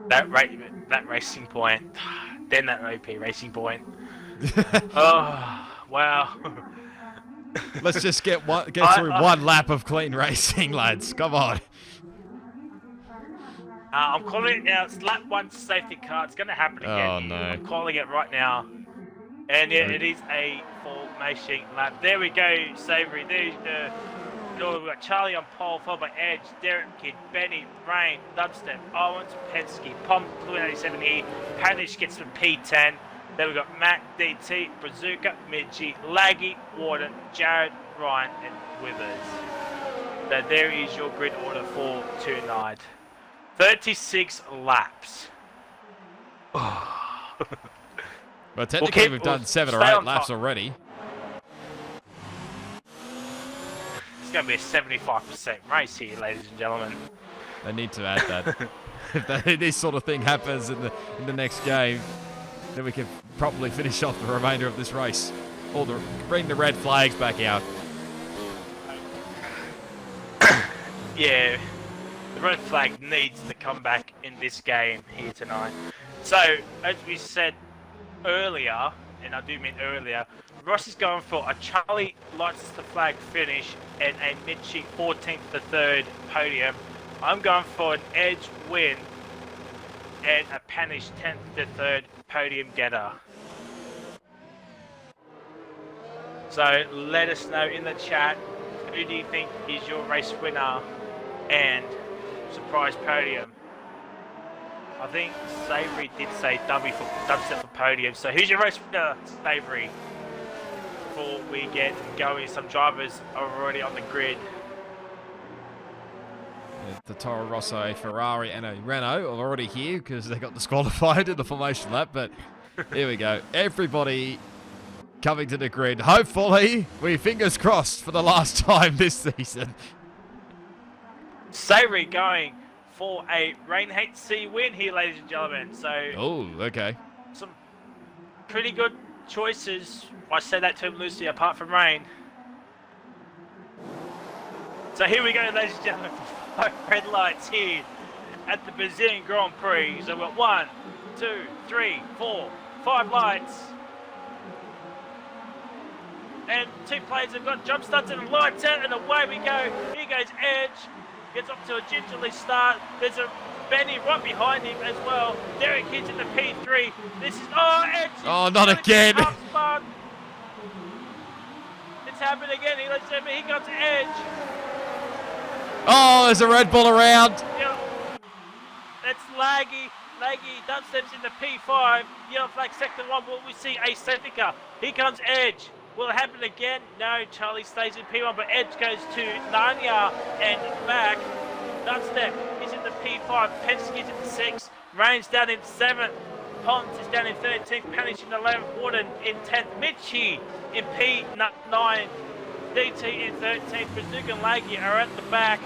that racing point, then that OP racing point. Oh wow.
Let's just get through one lap of clean racing, lads. Come on.
I'm calling it now. It's lap 1 safety car. It's going to happen again.
Oh, no.
I'm calling it right now. And yeah, it is a formation lap. There we go, Savory. We've got Charlie on pole, followed by Edge, Derek Kidd, Benny, Rain, Dubstep, Owens, Penske, Pom, Blue 87 here. Panish gets from P10. Then we've got Mac, DT, Brazuca, Midgie, Laggy, Warden, Jared, Ryan, and Withers. So there is your grid order for tonight. 36 laps.
Well, technically we've done 7 or 8 laps already.
It's going to be a 75% race here, ladies and gentlemen.
They need to add that. If this sort of thing happens in the next game, then we can probably finish off the remainder of this race. Or bring the red flags back out.
Yeah, the red flag needs to come back in this game here tonight. So, as we said earlier, and I do mean earlier, Ross is going for a Charlie lights the flag finish and a Mitchie 14th to 3rd podium. I'm going for an Edge win and a Panish 10th to 3rd podium getter. So let us know in the chat, who do you think is your race winner and surprise podium? I think Savory did say dubstep for podium. So who's your race winner, Savory? Before we get going, some drivers are already on the grid.
The Toro Rosso, a Ferrari, and a Renault are already here because they got disqualified in the formation lap. But here we go. Everybody coming to the grid. Hopefully, fingers crossed for the last time this season.
Savory going for a Rain HC win here, ladies and gentlemen. So,
oh, okay.
Some pretty good choices. I say that term loosely, apart from Rain. So here we go, ladies and gentlemen. 5 red lights here at the Brazilian Grand Prix. So we've got 1, 2, 3, 4, 5 lights. And 2 players have got jump starts and lights out, and away we go. Here goes Edge. Gets up to a gingerly start. There's a Benny right behind him as well. Derek Kidd's in the P3. This is Edge.
Oh, not again.
It's happened again. Here comes Edge.
Oh, there's a Red Bull around.
Yep. That's Laggy. Dubstep's in the P5. Yellow flag sector 1. Will we see a safety car? Here comes Edge. Will it happen again? No, Charlie stays in P1, but Edge goes to Narnia and back. Dubstep is in the P5. Penske is in the 6th. Rain's down in 7th. Pons is down in 13th. Panish in 11th. Warden in 10th. Mitchie in P9. DT in 13th. Brazuca and Laggy are at the back.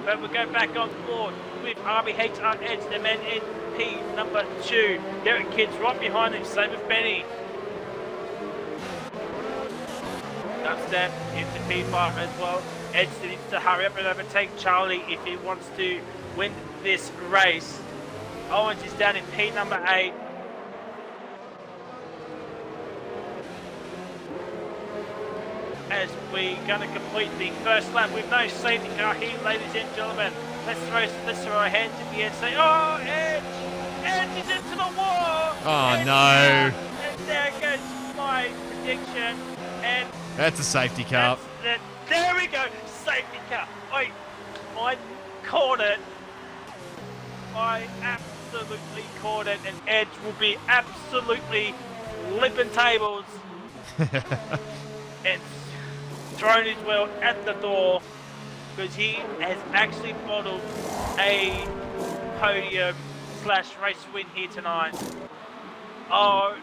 But we'll go back on board with RBHR Edge, the men in P number 2. Derek Kidd's right behind him. Same with Benny. Dubstep into P5 as well. Edge needs to hurry up and overtake Charlie if he wants to win this race. Owens is down in P number 8. As we're going to complete the first lap with no safety car here, ladies and gentlemen. Let's throw our hands in the air and say, oh, Edge! Edge is into the wall!
Oh,
Edge
no.
And there goes my prediction. And
that's a safety car.
There we go, safety car. I caught it. I absolutely caught it, and Edge will be absolutely flipping tables and thrown his wheel at the door because he has actually bottled a podium / race win here tonight. Oh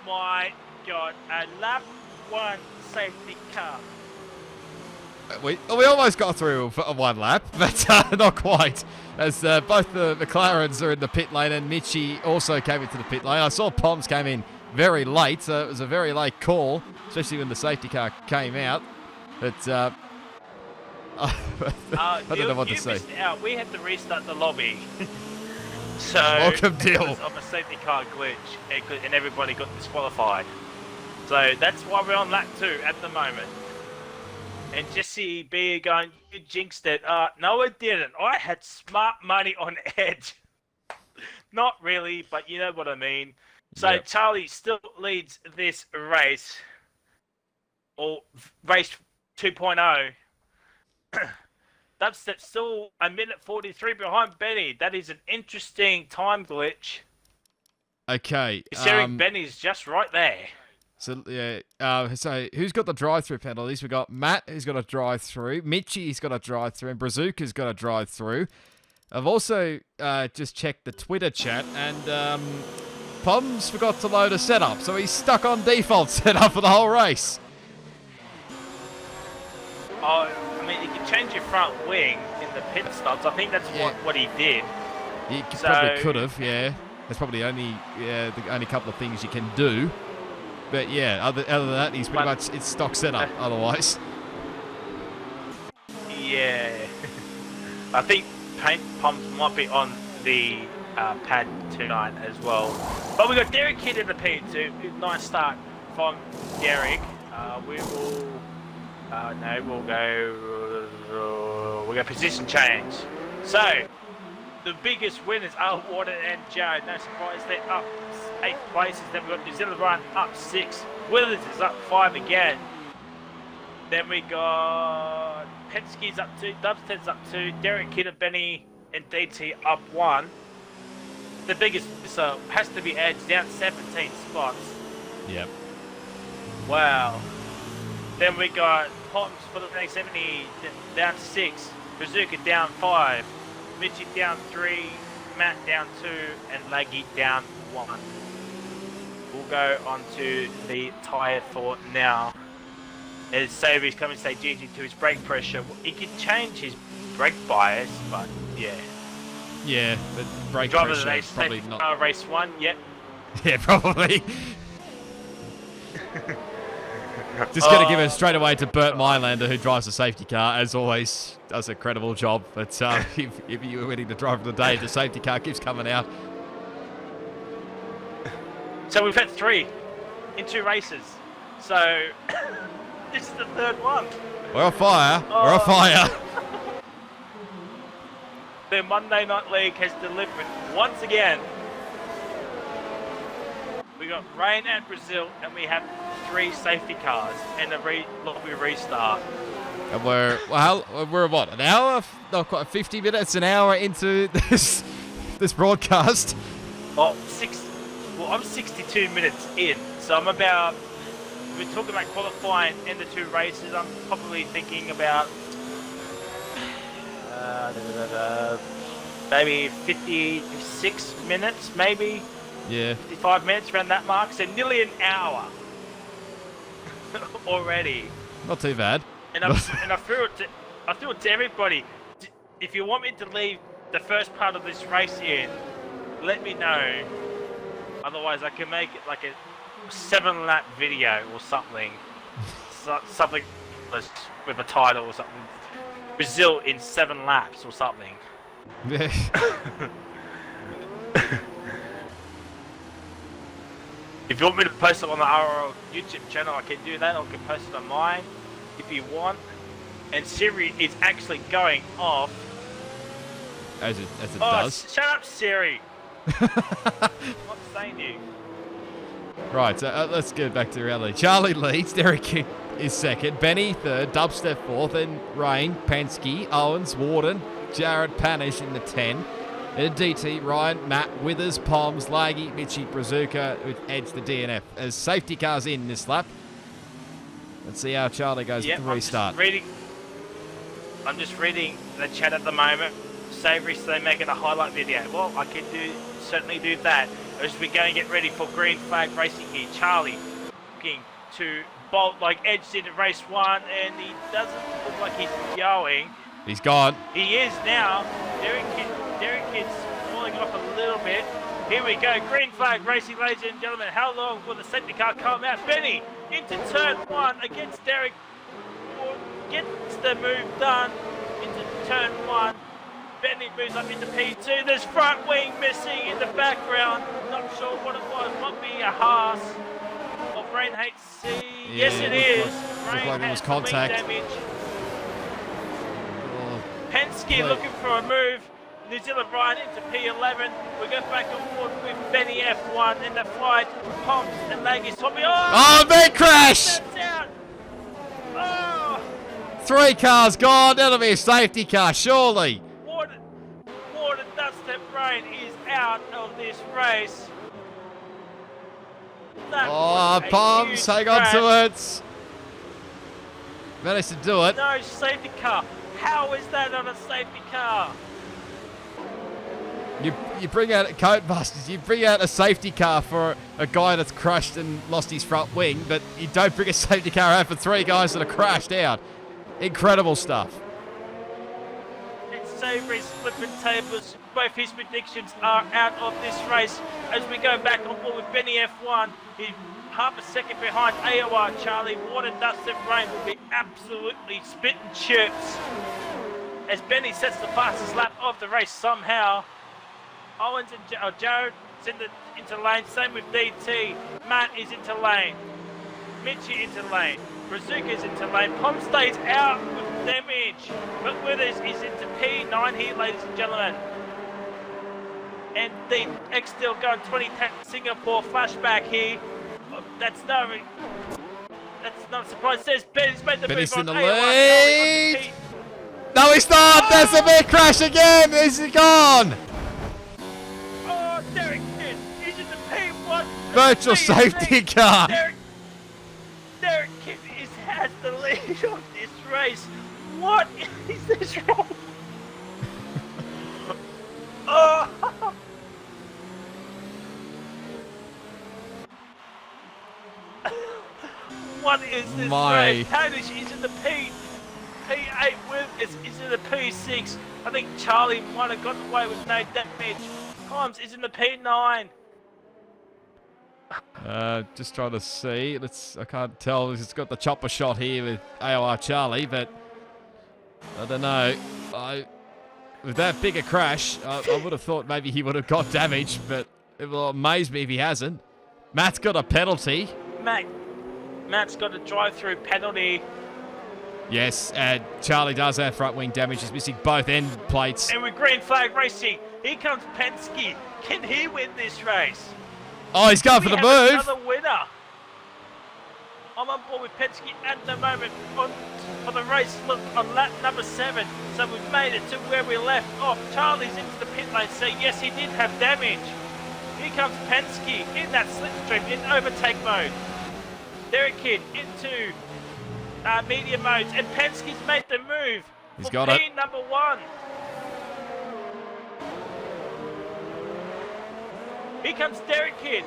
my God, a lap 1 safety car.
we almost got through for one lap, but not quite. As both the McLarens are in the pit lane and Mitchie also came into the pit lane. I saw Poms came in very late, so it was a very late call, especially when the safety car came out. But I don't know what to say.
Out. We had to restart the lobby. So
welcome, deal.
Because of a safety car glitch, and everybody got disqualified. So that's why we're on lap 2 at the moment. And Jesse B going, you jinxed it. No, I didn't. I had smart money on edge. Not really, but you know what I mean. So yep. Charlie still leads this race, or race 2.0. That's still a minute 43 behind Benny. That is an interesting time glitch.
Okay.
Considering Benny's just right there.
So yeah. So who's got the drive-through penalties? We've got Matt, who's got a drive-through. Mitchie's got a drive-through, and Brazuca's got a drive-through. I've also just checked the Twitter chat, and Poms forgot to load a setup, so he's stuck on default setup for the whole race.
Oh, I mean, you can change your front wing in the pit stops. I think that's what he did.
He probably could have, yeah. There's probably only the only couple of things you can do. But yeah, other than that, he's pretty much it's stock setup. Otherwise, yeah.
I think paint pumps might be on the pad tonight as well. But we got Derek Kidd in the P2. Nice start from Derek. We will. No, we'll go position change. So, the biggest winners are Warden and Jared. No surprise, they're up 8 places. Then we've got New Zealand Run up 6. Withers is up 5 again. Then we got Penske's up 2. Dubstead's up 2. Derek Kidd and Benny and DT up 1. The biggest has to be Edge, down 17 spots.
Yep.
Wow. Then we got Poms for the next 70 down 6, Bazooka down 5, Mitchie down 3, Matt down 2, and Laggy down 1. We'll go on to the tyre for now. As Savvy's coming to say GG to his brake pressure. He could change his brake bias, but yeah.
Yeah, but brake pressure is probably not.
Race 1, yep.
Yeah, probably. Just going to give it straight away to Bert Mylander, who drives the safety car, as always, does a credible job. But if you were winning the driver of the day, the safety car keeps coming out.
So we've had 3 in 2 races. So this is the 3rd one.
We're on fire. We're on fire.
The Monday Night League has delivered once again. We got rain at Brazil, and we have 3 safety cars and a lobby restart.
And we're what, an hour? Not quite 50 minutes, an hour into this broadcast.
Oh, I'm 62 minutes in, so I'm about. We're talking about qualifying in the 2 races. I'm probably thinking about maybe 56 minutes, maybe.
Yeah.
55 minutes around that mark, so nearly an hour already.
Not too bad.
And I threw it to everybody. If you want me to leave the first part of this race in, let me know. Otherwise, I can make it like a 7-lap video or something. Something with a title or something. Brazil in 7 laps or something.
Yeah.
If you want me to post it on the RL YouTube channel, I can do that. I can post it on mine if you want. And Siri is actually going off.
As it does.
Shut up, Siri. I'm not saying you.
Right, so let's get back to reality. Charlie leads, Derek is second, Benny third, Dubstep fourth, then Rain, Penske, Owens, Warden, Jared Panish in the 10. And DT, Ryan, Matt, Withers, Poms, Laggy, Mitchie, Brazuca with Edge the DNF. As safety cars in this lap. Let's see how Charlie goes with the restart.
I'm just reading the chat at the moment. Savoury say making a highlight video. Well, I can certainly do that. As we're going to get ready for green flag racing here. Charlie looking to Bolt like edged into race 1, and he doesn't look like he's going.
He's gone.
He is now. Derek Kidd's falling off a little bit. Here we go. Green flag racing, ladies and gentlemen. How long will the safety car come out? Benny into turn 1 against Derek. Gets the move done into turn 1. Benny moves up into P2. There's front wing missing in the background. Not sure what it was. Might be a Haas of Rain HC.
Yeah,
Yes, it is.
Looked like it was contact.
Damage.
Oh,
Penske looking for a move. New Zealand Ryan into P11. We go back and forth with Benny F1 in the flight. Pomps and Laggy's Tommy.
Oh, big crash!
That's out. Oh,
3 cars gone. That'll be a safety car, surely.
water dust and rain is out of this race. That
Oh,
was a
Palms,
huge
hang on
crash.
to it. Managed to do it.
No safety car. How is that not a safety car?
You bring out Coat Busters, you bring out a safety car for a guy that's crashed and lost his front wing, but you don't bring a safety car out for 3 guys that are crashed out. Incredible stuff.
It's Sabre's flipping tables. Both his predictions are out of this race. As we go back on board with Benny F1, he's half a second behind AOR Charlie. Water, dust and rain will be absolutely spitting chips as Benny sets the fastest lap of the race somehow. Owens and Jared's into lane. Same with DT. Matt is into lane. Mitchie into lane. Brazuka's into lane. Pom stays out with damage. But Withers is into P9 here, ladies and gentlemen. And the X still going 2010 Singapore flashback here. That's not a surprise. Says Benny's made the
Benny's
move
in
on
the
AOR.
lead. No, he's not. There's a big crash again. He's gone.
Oh, Derek Kidd. He's in the P1.
Virtual safety car.
Derek Kidd has the lead of this race. What is this wrong? Oh. What is this race? Hamish is in the P8 with is in the P6. I think Charlie might have gotten away with no damage. Times is in the P9.
Just trying to see. I can't tell. It's got the chopper shot here with AOR Charlie, but I don't know. With that bigger crash, I would have thought maybe he would have got damaged, but it will amaze me if he hasn't. Matt's got a penalty.
Matt's got a drive-through penalty.
Yes, and Charlie does have front wing damage. He's missing both end plates.
And with green flag racing, here comes Penske. Can he win this race?
Oh, he's going for the move.
Another winner. I'm on board with Penske at the moment for the race. Look, on lap number 7. So we've made it to where we left off. Charlie's into the pit lane, so yes, he did have damage. Here comes Penske in that slipstream in overtake mode. Derek Kidd into medium modes, and Penske's made the move.
He's got it.
Number 1. Here comes Derek Kidd.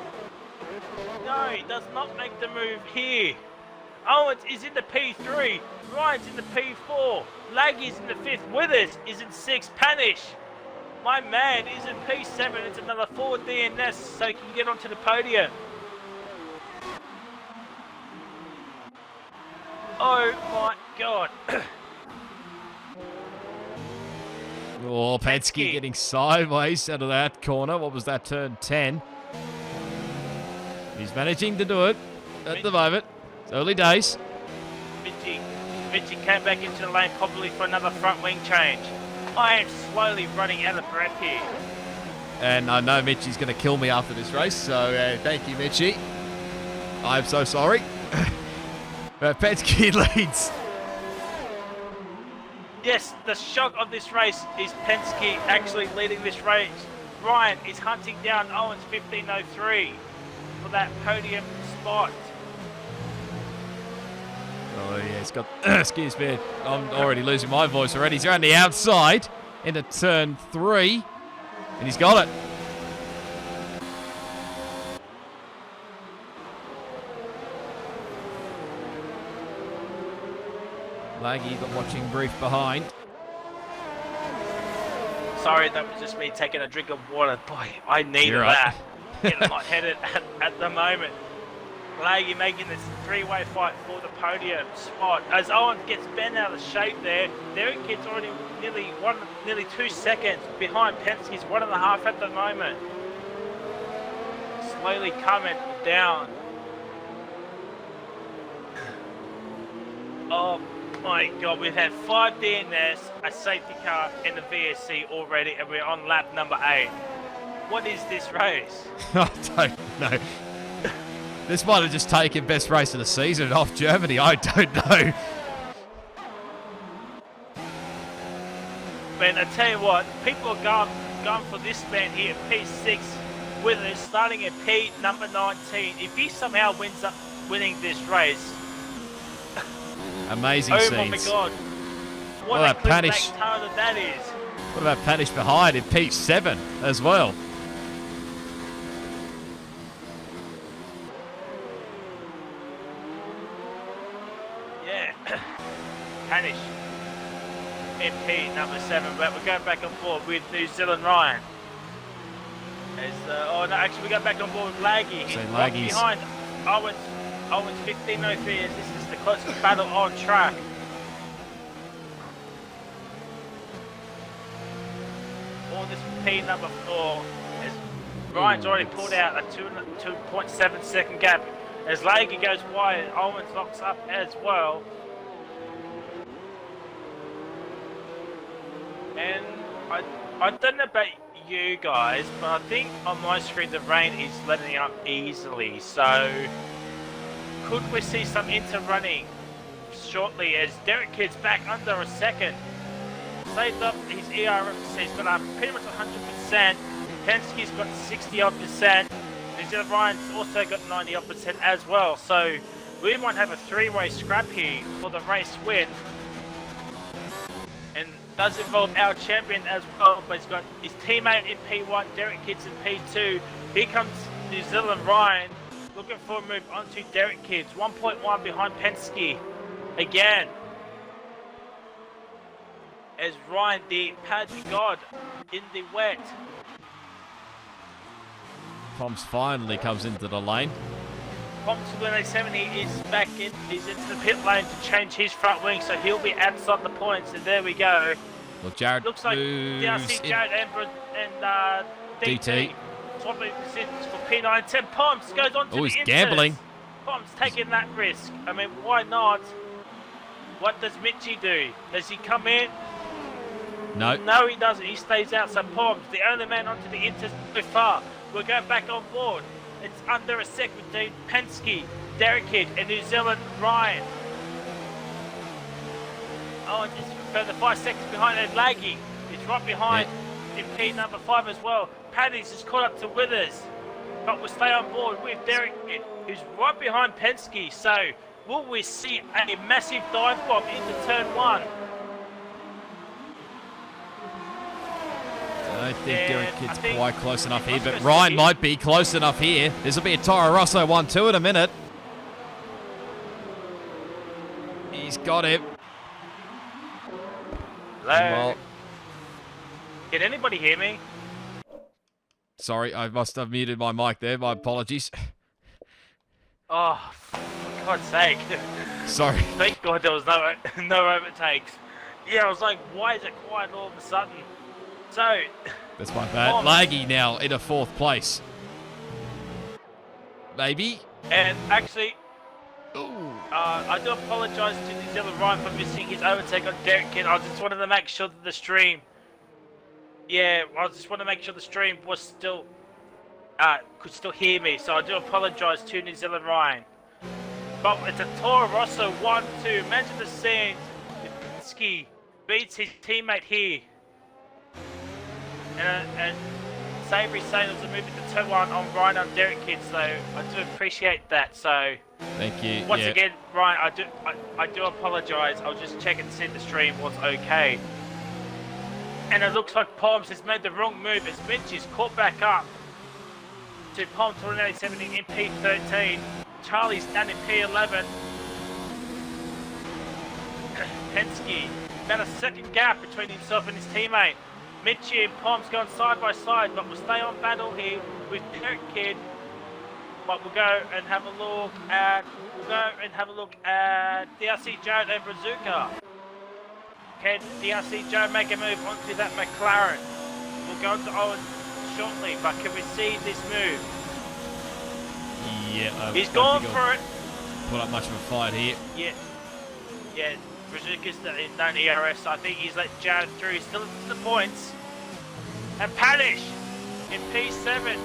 No, he does not make the move here. Owens is in the P3. Ryan's in the P4. Laggy's in the 5th. Withers is in 6th. Panish, my man, is in P7. It's another 4 DNS, so he can get onto the podium. Oh my God.
Oh, Penske getting sideways out of that corner. What was that, turn 10? He's managing to do it at the moment. It's early days.
Mitchie came back into the lane probably for another front wing change. I am slowly running out of breath here.
And I know Mitchie's going to kill me after this race, so thank you, Mitchie. I'm so sorry. But Penske leads.
Yes, the shock of this race is Penske actually leading this race. Ryan is hunting down Owens 15.03 for that podium spot.
Oh, yeah, he's got... excuse me. I'm already losing my voice already. He's around the outside into turn 3. And he's got it. Laggy, but watching brief behind.
Sorry, that was just me taking a drink of water. Boy, I needed
You're right.
that. Getting lightheaded at the moment. Laggy making this three-way fight for the podium spot. As Owen gets bent out of shape there, Derek Kidd's already nearly 2 seconds behind Penske's 1.5 at the moment. Slowly coming down. Oh my God, we've had 5 DNS, a safety car, and a VSC already, and we're on lap number 8. What is this race?
I don't know. This might have just taken best race of the season off Germany. I don't know.
Man, I tell you what, people are going for this man here, P6, with us, starting at P number 19. If he somehow winds up winning this race,
Amazing
oh
scenes.
my God, what
Well,
a
Panish.
clickbait that is.
What about Panish behind in P7 as well?
Yeah, Panish, MP number 7, but we're going back on board with New Zealand Ryan. Oh no, actually we go back on board with Laggy. He's
So
right
Laggy's-
behind Owens 1503 as this is the closest battle on track. All this P number 4 as Ryan's already pulled out a 2.7 second gap. As Laggy goes wide, Owens locks up as well. And I don't know about you guys, but I think on my screen the rain is letting up easily. So could we see some inter-running shortly as Derek Kidd's back under a second? Saved up his ERFs, he's got pretty much 100%. Penske's got 60-odd%. New Zealand Ryan's also got 90-odd% as well. So we might have a 3-way scrap here for the race win. And does involve our champion as well, but he's got his teammate in P1, Derek Kidd's in P2. Here comes New Zealand Ryan, looking for a move onto Derek Kidd's, 1.1 behind Penske again. As Ryan, the pad god, in the wet.
Poms finally comes into the lane.
Poms when 70 is back in, he's into the pit lane to change his front wing, so he'll be outside the points, and there we go.
Well, Jared
Looks like
moves
DRC
in.
Jared and DT. Swapping positions for P9. 10 Poms goes on to
Oh,
the
he's
inters.
gambling.
Poms taking that risk. I mean, why not? What does Mitchie do? Does he come in?
No.
No, he doesn't. He stays out. So Poms, the only man onto the inters so far. We're going back on board. It's under a sec between Penske, Derek Kidd, and New Zealand Ryan. Oh, and just further 5 seconds behind, and Laggy is right behind in P number 5 as well. Paddy's just caught up to Withers, but we'll stay on board with Derek Kidd, who's right behind Penske. So will we see a massive dive bomb into turn 1?
I don't think Derek Kidd's
think
quite close enough here, but
Roscoe
Ryan
City-
might be close enough here. This will be a Toro Rosso 1-2 in a minute. He's got him.
Hello?
Well,
Can anybody hear me?
sorry, I must have muted my mic there. My apologies.
Oh, for God's sake.
Sorry.
Thank God there was no overtakes. Yeah, I was like, why is it quiet all of a sudden? So,
That's my bad.
Poms.
Laggy now in a 4th place. Maybe.
and actually,
Ooh.
I do apologise to New Zealand Ryan for missing his overtake on Derek Kidd. I just wanted to make sure that the stream, I just want to make sure the stream was still, could still hear me. So I do apologise to New Zealand Ryan. But it's a Toro Rosso 1-2. Imagine the scenes. Penske beats his teammate here. And Savory saying there's a move into turn 1 on Ryan and Derek Kidd, so I do appreciate that. So
Thank you.
once
Yeah.
again, Ryan, I do apologise. I'll just check and see if the stream was okay. And it looks like Poms has made the wrong move as Mitch is caught back up to Poms 17 in P13. Charlie's down in P11. Penske. About a second gap between himself and his teammate. Mitchie and Pom's going side by side, but we'll stay on battle here with Derek Kidd. But we'll go and have a look at DRC Joe and Brazuca. Can DRC Joe make a move onto that McLaren? We'll go to Owen shortly, but can we see this move?
Yeah,
he's gone for it.
Put up much of a fight here.
Yeah. Brazuca's known ERS, so I think he's let Jared through. He's still at the points. And Panish in P7,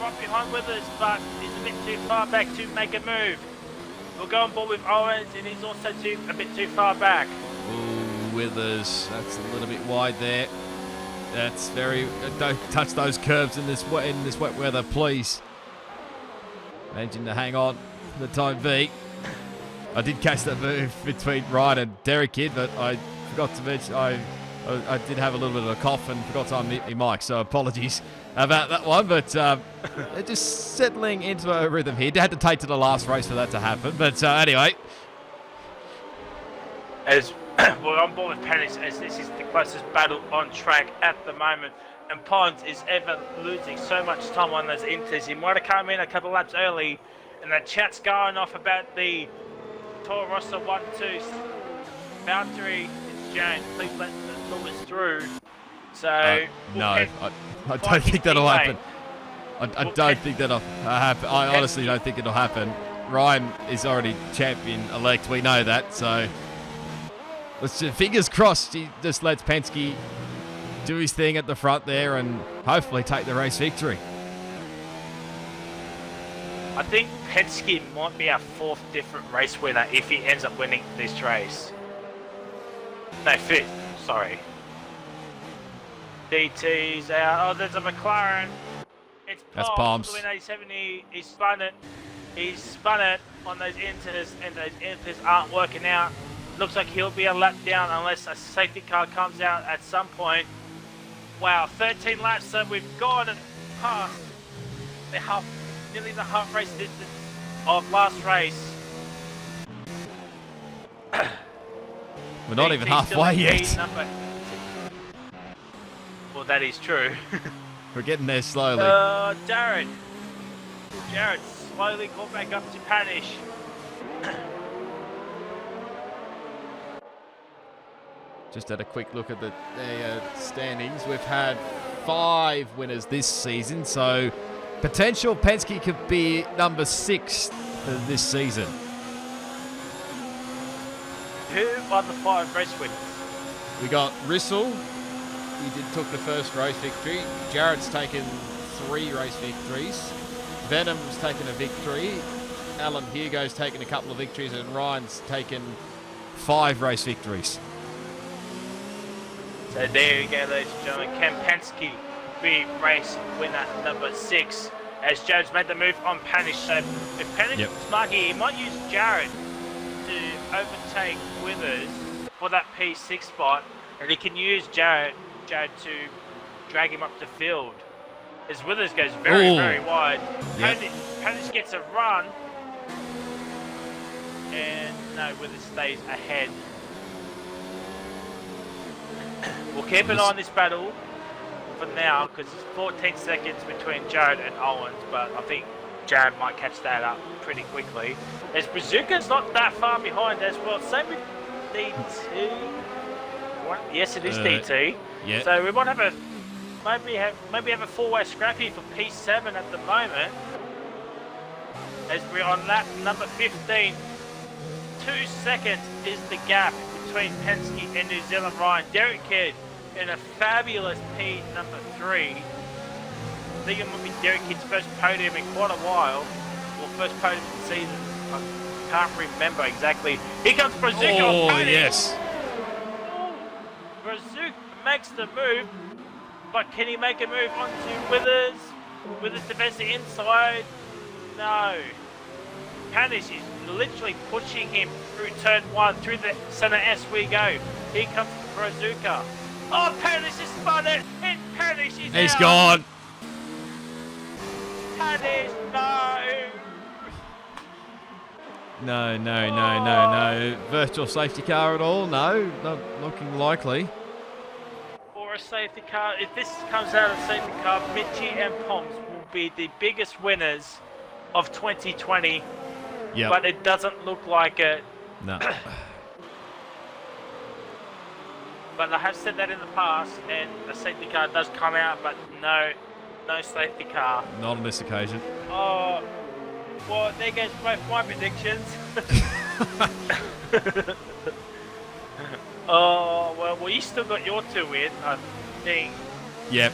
right behind Withers, but he's a bit too far back to make a move. We'll go on board with Owens, and he's also a bit too far back.
Ooh, Withers, that's a little bit wide there. That's very. Don't touch those curves in this wet weather, please. Managing to hang on for the time being. I did catch that move between Ryan and Derek Kidd, but I forgot to mention I did have a little bit of a cough and forgot to unmute my mic, so apologies about that one. But they're just settling into a rhythm here. They had to take to the last race for that to happen. But anyway.
As we're on board with Panish, as this is the closest battle on track at the moment. And Pons is ever losing so much time on those inters. He might have come in a couple of laps early, and the chat's going off about the Toro Rosso 1-2 boundary. It's James. Please let the numbers through. So
no, I don't think that'll happen. I don't think that'll happen. I honestly don't think it'll happen. Ryan is already champion-elect. We know that. So let's just, fingers crossed. He just lets Penske do his thing at the front there and hopefully take the race victory.
I think Penske might be our fourth different race winner if he ends up winning this race. No, fifth. Sorry. DT's out. Oh, there's a McLaren. It's
That's Palms.
To win 870. He spun it on those inters, and those inters aren't working out. Looks like he'll be a lap down unless a safety car comes out at some point. Wow, 13 laps, so we've gone and passed nearly the half race distance of last race.
We're not even halfway yet.
Well, that is true.
We're getting there slowly.
Jared slowly got back up to Panish.
Just had a quick look at the standings. We've had 5 winners this season, so potential Penske could be number 6 this season.
Who are the 5 race winners?
We got Rissell. He took the first race victory. Jarrett's taken 3 race victories. Venom's taken a victory. Alan Hugo's taken a couple of victories, and Ryan's taken 5 race victories.
So there you go, ladies and gentlemen. Can Penske be race winner number 6? As Jared's made the move on Panish. So if Panish is smart here, he might use Jared to overtake Withers for that P6 spot, and he can use Jared to drag him up the field. As Withers goes very wide.
Yep.
Panish gets a run, and no, Withers stays ahead. We'll keep an eye on this battle for now because it's 14 seconds between Jared and Owens, but I think Jared might catch that up pretty quickly. As Brazuca's not that far behind as well. Same with DT. Yes, it is DT.
Yeah.
So we might have maybe have a 4-way scrappy for P7 at the moment. As we're on lap number 15. 2 seconds is the gap between Penske and New Zealand Ryan. Derek Kidd in a fabulous P number 3. I think it might be Derek Kidd's first podium in quite a while. Or first podium of the season. I can't remember exactly. Here comes Brazuca.
Oh, yes.
Brazuca makes the move. But can he make a move onto Withers? Withers defends the inside. No. Panish is literally pushing him through turn 1, through the center S we go. Here comes Brazuca. Oh, Panish has spun it, and Panish is
He's
out.
gone.
Panish, no.
No. Virtual safety car at all? No, not looking likely.
Or a safety car. If this comes out of safety car, Mitchie and Poms will be the biggest winners of 2020.
Yeah.
But it doesn't look like it.
No.
But I have said that in the past, and the safety car does come out, but no safety car.
Not on this occasion.
Oh, well, there goes both my predictions. Oh, well, you still got your 2 win, I think.
Yep.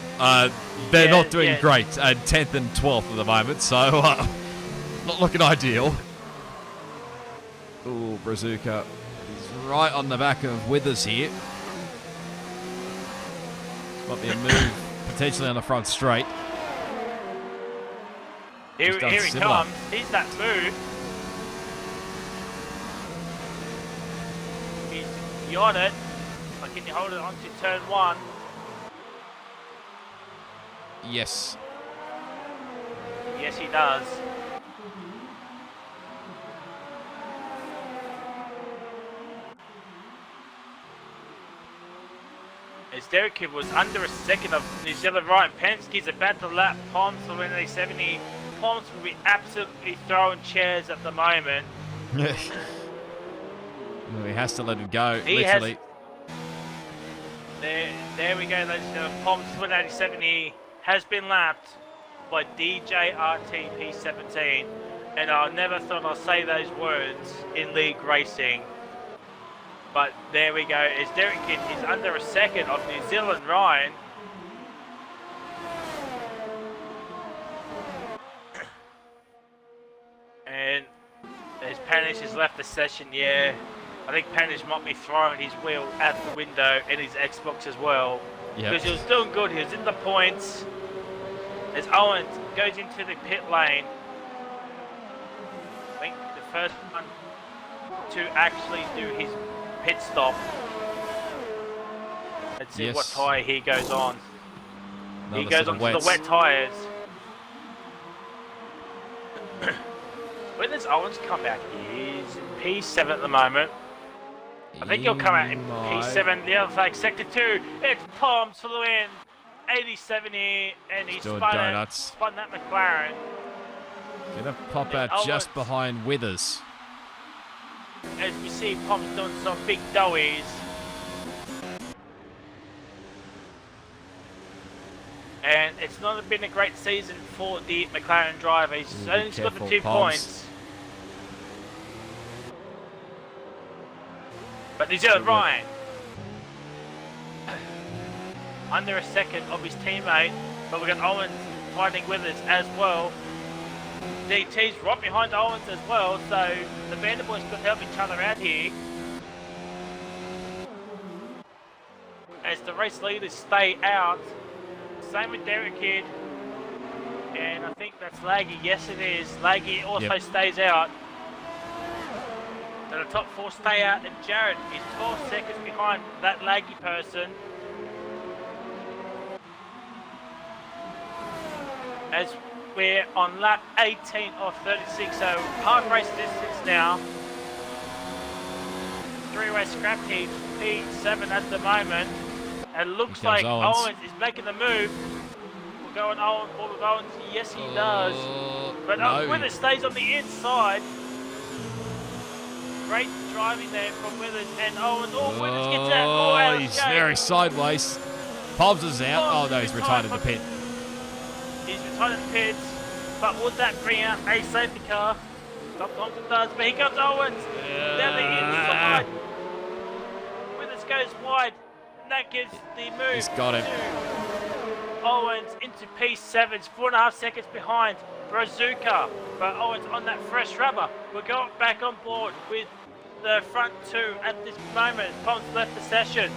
They're not doing great. 10th and 12th at the moment, so not looking ideal. Ooh, Brazuca is right on the back of Withers here. Might be a move potentially on the front straight.
Here he comes. He's that move. He's on it. But can you hold it onto turn 1?
Yes.
Yes, he does. As Derek was under a second of New Zealand Ryan Penske's about to lap Poms for when they 70. Poms will be absolutely throwing chairs at the moment.
Well, he has to let it go,
He
literally.
There we go, ladies and gentlemen. Poms for 70 has been lapped by DJRT P17. And I never thought I'd say those words in league racing. But there we go, as Derek Kidd is under a second of New Zealand Ryan. And as Panish has left the session, yeah. I think Panish might be throwing his wheel out the window and his Xbox as well.
Yep.
Because he was doing good, he was in the points. As Owens goes into the pit lane. I think the first one to actually do his pit stop. Let's see what tyre he goes on. He goes on to the wet tyres. When does Owens come back? He's in P7 at the moment. I think he'll come out in P7. The other flag, sector 2. It's Poms for the win. 87 here, and he's spun that McLaren.
Gonna pop out just behind Withers.
As we see Poms doing some big doughies. And it's not been a great season for the McLaren driver. He's only got the 2 points. But New Zealand Ryan, under a second of his teammate, but we've got Owens fighting with us as well. DT's right behind Owens as well, so the Vanderboys could help each other out here. As the race leaders stay out. Same with Derek Kidd. And I think that's Laggy. Yes, it is. Laggy also stays out. So the top 4 stay out, and Jared is 12 seconds behind that Laggy person. As we're on lap 18 of 36, so half race distance now. 3-way scrap heap, P7 at the moment. And looks like Owens is making the move. We're going Owens, all with Owens. Yes, he does. But Withers stays on the inside. Great driving there from Withers, and Owens. Oh, Withers gets out. Oh, out of
he's very sideways. Poms is out. Oh, no, he's retired in the pit.
He's retired in the pits. But would that bring out a safety car? Sometimes it does, but here comes Owens. Down the inside. Withers goes wide. And that gives the move.
He's got him.
Owens into P7's 4.5 seconds behind Brazuca. But Owens on that fresh rubber. We're going back on board with the front 2 at this moment. Poms left the session.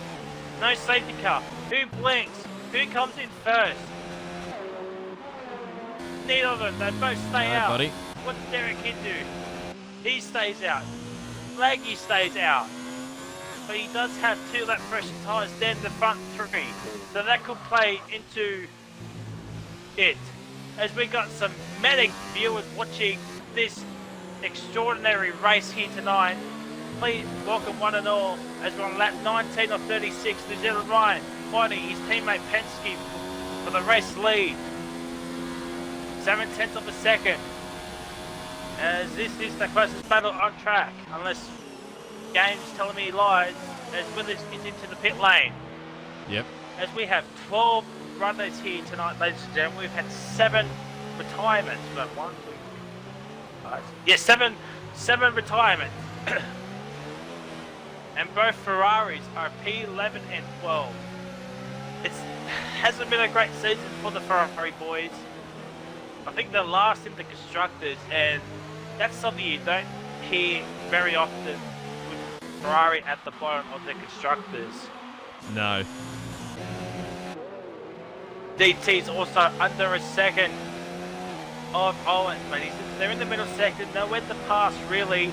No safety car. Who blinks? Who comes in first? Neither of them. They both stay out.
Buddy.
What does Derek Kidd do? He stays out. Laggy stays out. But he does have 2 lap fresh tyres, then the front 3. So that could play into it. As we got some medic viewers watching this extraordinary race here tonight. Please welcome one and all as we're on lap 19 of 36. New Zealand Ryan fighting his teammate Penske for the race lead. 7/10 of a second. As this is the closest battle on track, unless Game's telling me lies, as Willis is into the pit lane.
Yep.
As we have 12 runners here tonight, ladies and gentlemen, we've had 7 retirements. But 1, 2, 5, yeah, 7 retirements. And both Ferraris are P11 and 12. It hasn't been a great season for the Ferrari boys. I think they're last in the constructors, and that's something you don't hear very often with Ferrari at the bottom of the constructors.
No.
DT's also under a second of Owens, but they're in the middle sector, nowhere to pass really.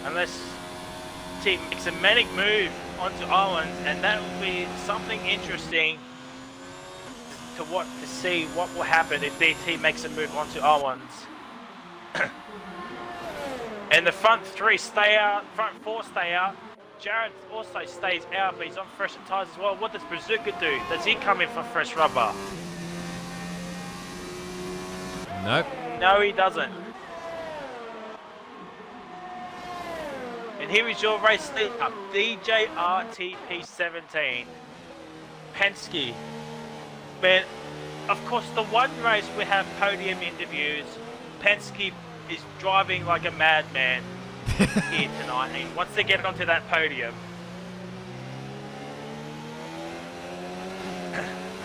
Unless team makes a manic move onto Owens, and that will be something interesting to see what will happen if DT makes a move onto Owens. And the front 3 stay out, front 4 stay out. Jared also stays out, but he's on fresh tyres as well. What does Brazuca do? Does he come in for fresh rubber?
Nope.
No, he doesn't. And here is your race lead up, DJRTP17. Penske. But, of course, the one race we have podium interviews, Penske is driving like a madman here tonight. He wants to get onto that podium.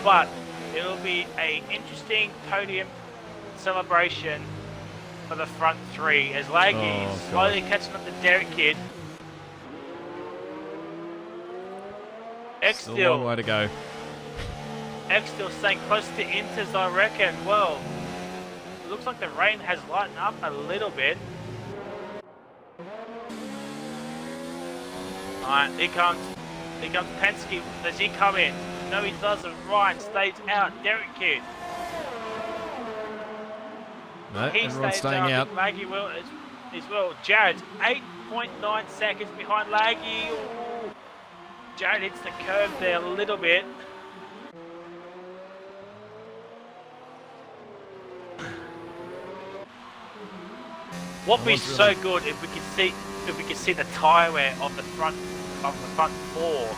But it'll be an interesting podium celebration for the front 3 as Laggy is slowly catching up to Derek Kidd.
Still a long way to go.
X still staying close to Inters, I reckon. Well, it looks like the rain has lightened up a little bit. Alright, here comes Penske. Does he come in? No, he doesn't. Ryan stays out. Derek Kidd.
No,
He
everyone's
stays
staying out.
Laggy will as well. Jared's 8.9 seconds behind Laggy. Ooh. Jared hits the curve there a little bit. What would be so good if we could see the tyre wear of the front 4.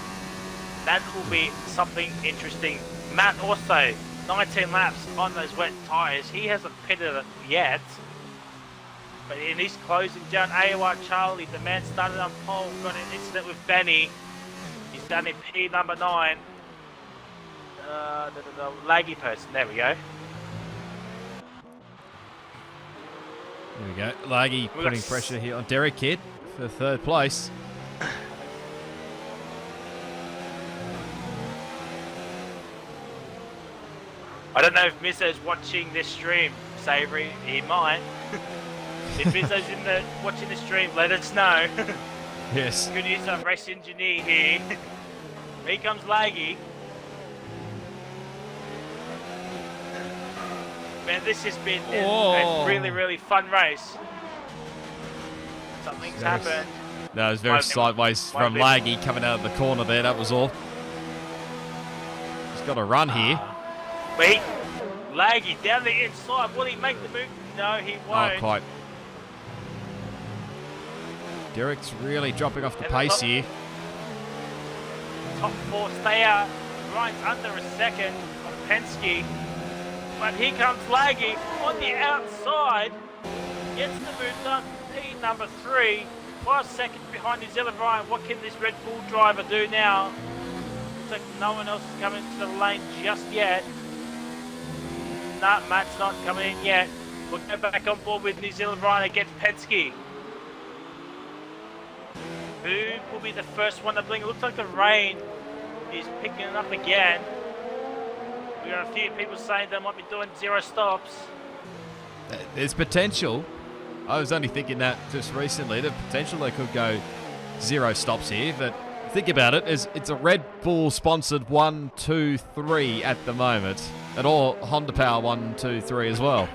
That will be something interesting. Matt also 19 laps on those wet tyres. He hasn't pitted it yet. But in his closing down, AOR Charlie, the man started on pole, got an incident with Benny. He's down in P number 9. Laggy person, there we go.
There we go. Laggy putting pressure here on Derek Kidd for 3rd place.
I don't know if Mizzo's watching this stream, Savory. He might. If Mizzo's watching the stream, let us know.
Yes.
Good news on race engineer here. Here comes Laggy. Man, this has been a really, really fun race. Something's happened.
No, it was very sideways from Laggy coming out of the corner there, that was all. He's got a run here.
Wait, Laggy down the inside. Will he make the move? No, he won't.
Not quite. Derek's really dropping off the pace here.
Top 4 stay out. Ryan's under a second of Penske. But here comes Laggy on the outside. Gets the move done. P number 3. 5 seconds behind New Zealand Ryan. What can this Red Bull driver do now? Looks like no one else is coming to the lane just yet. Nah, Matt's not coming in yet. We'll go back on board with New Zealand Ryan against Penske. Who will be the first one to blink? It looks like the rain is picking it up again. We got a few people saying they might be doing 0 stops.
There's potential. I was only thinking that just recently. The potential they could go 0 stops here, but think about it. It's a Red Bull sponsored 1, 2, 3 at the moment. And all Honda Power 1, 2, 3 as well.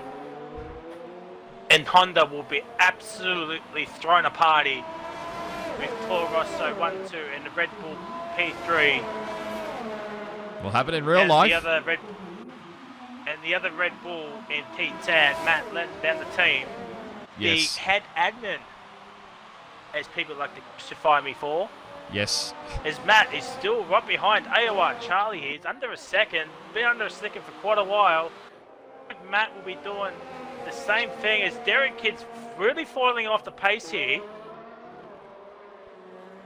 And Honda will be absolutely throwing a party with Toro Rosso 1-2 and the Red Bull P3.
Will happen in real
and
life.
The other Red Bull in P10, Matt letting down the team.
Yes.
He had Agnon, as people like to crucify me for.
Yes.
As Matt is still right behind AOR Charlie here. He's under a second. Been under a second for quite a while. I think Matt will be doing the same thing as Derek Kidd's really falling off the pace here.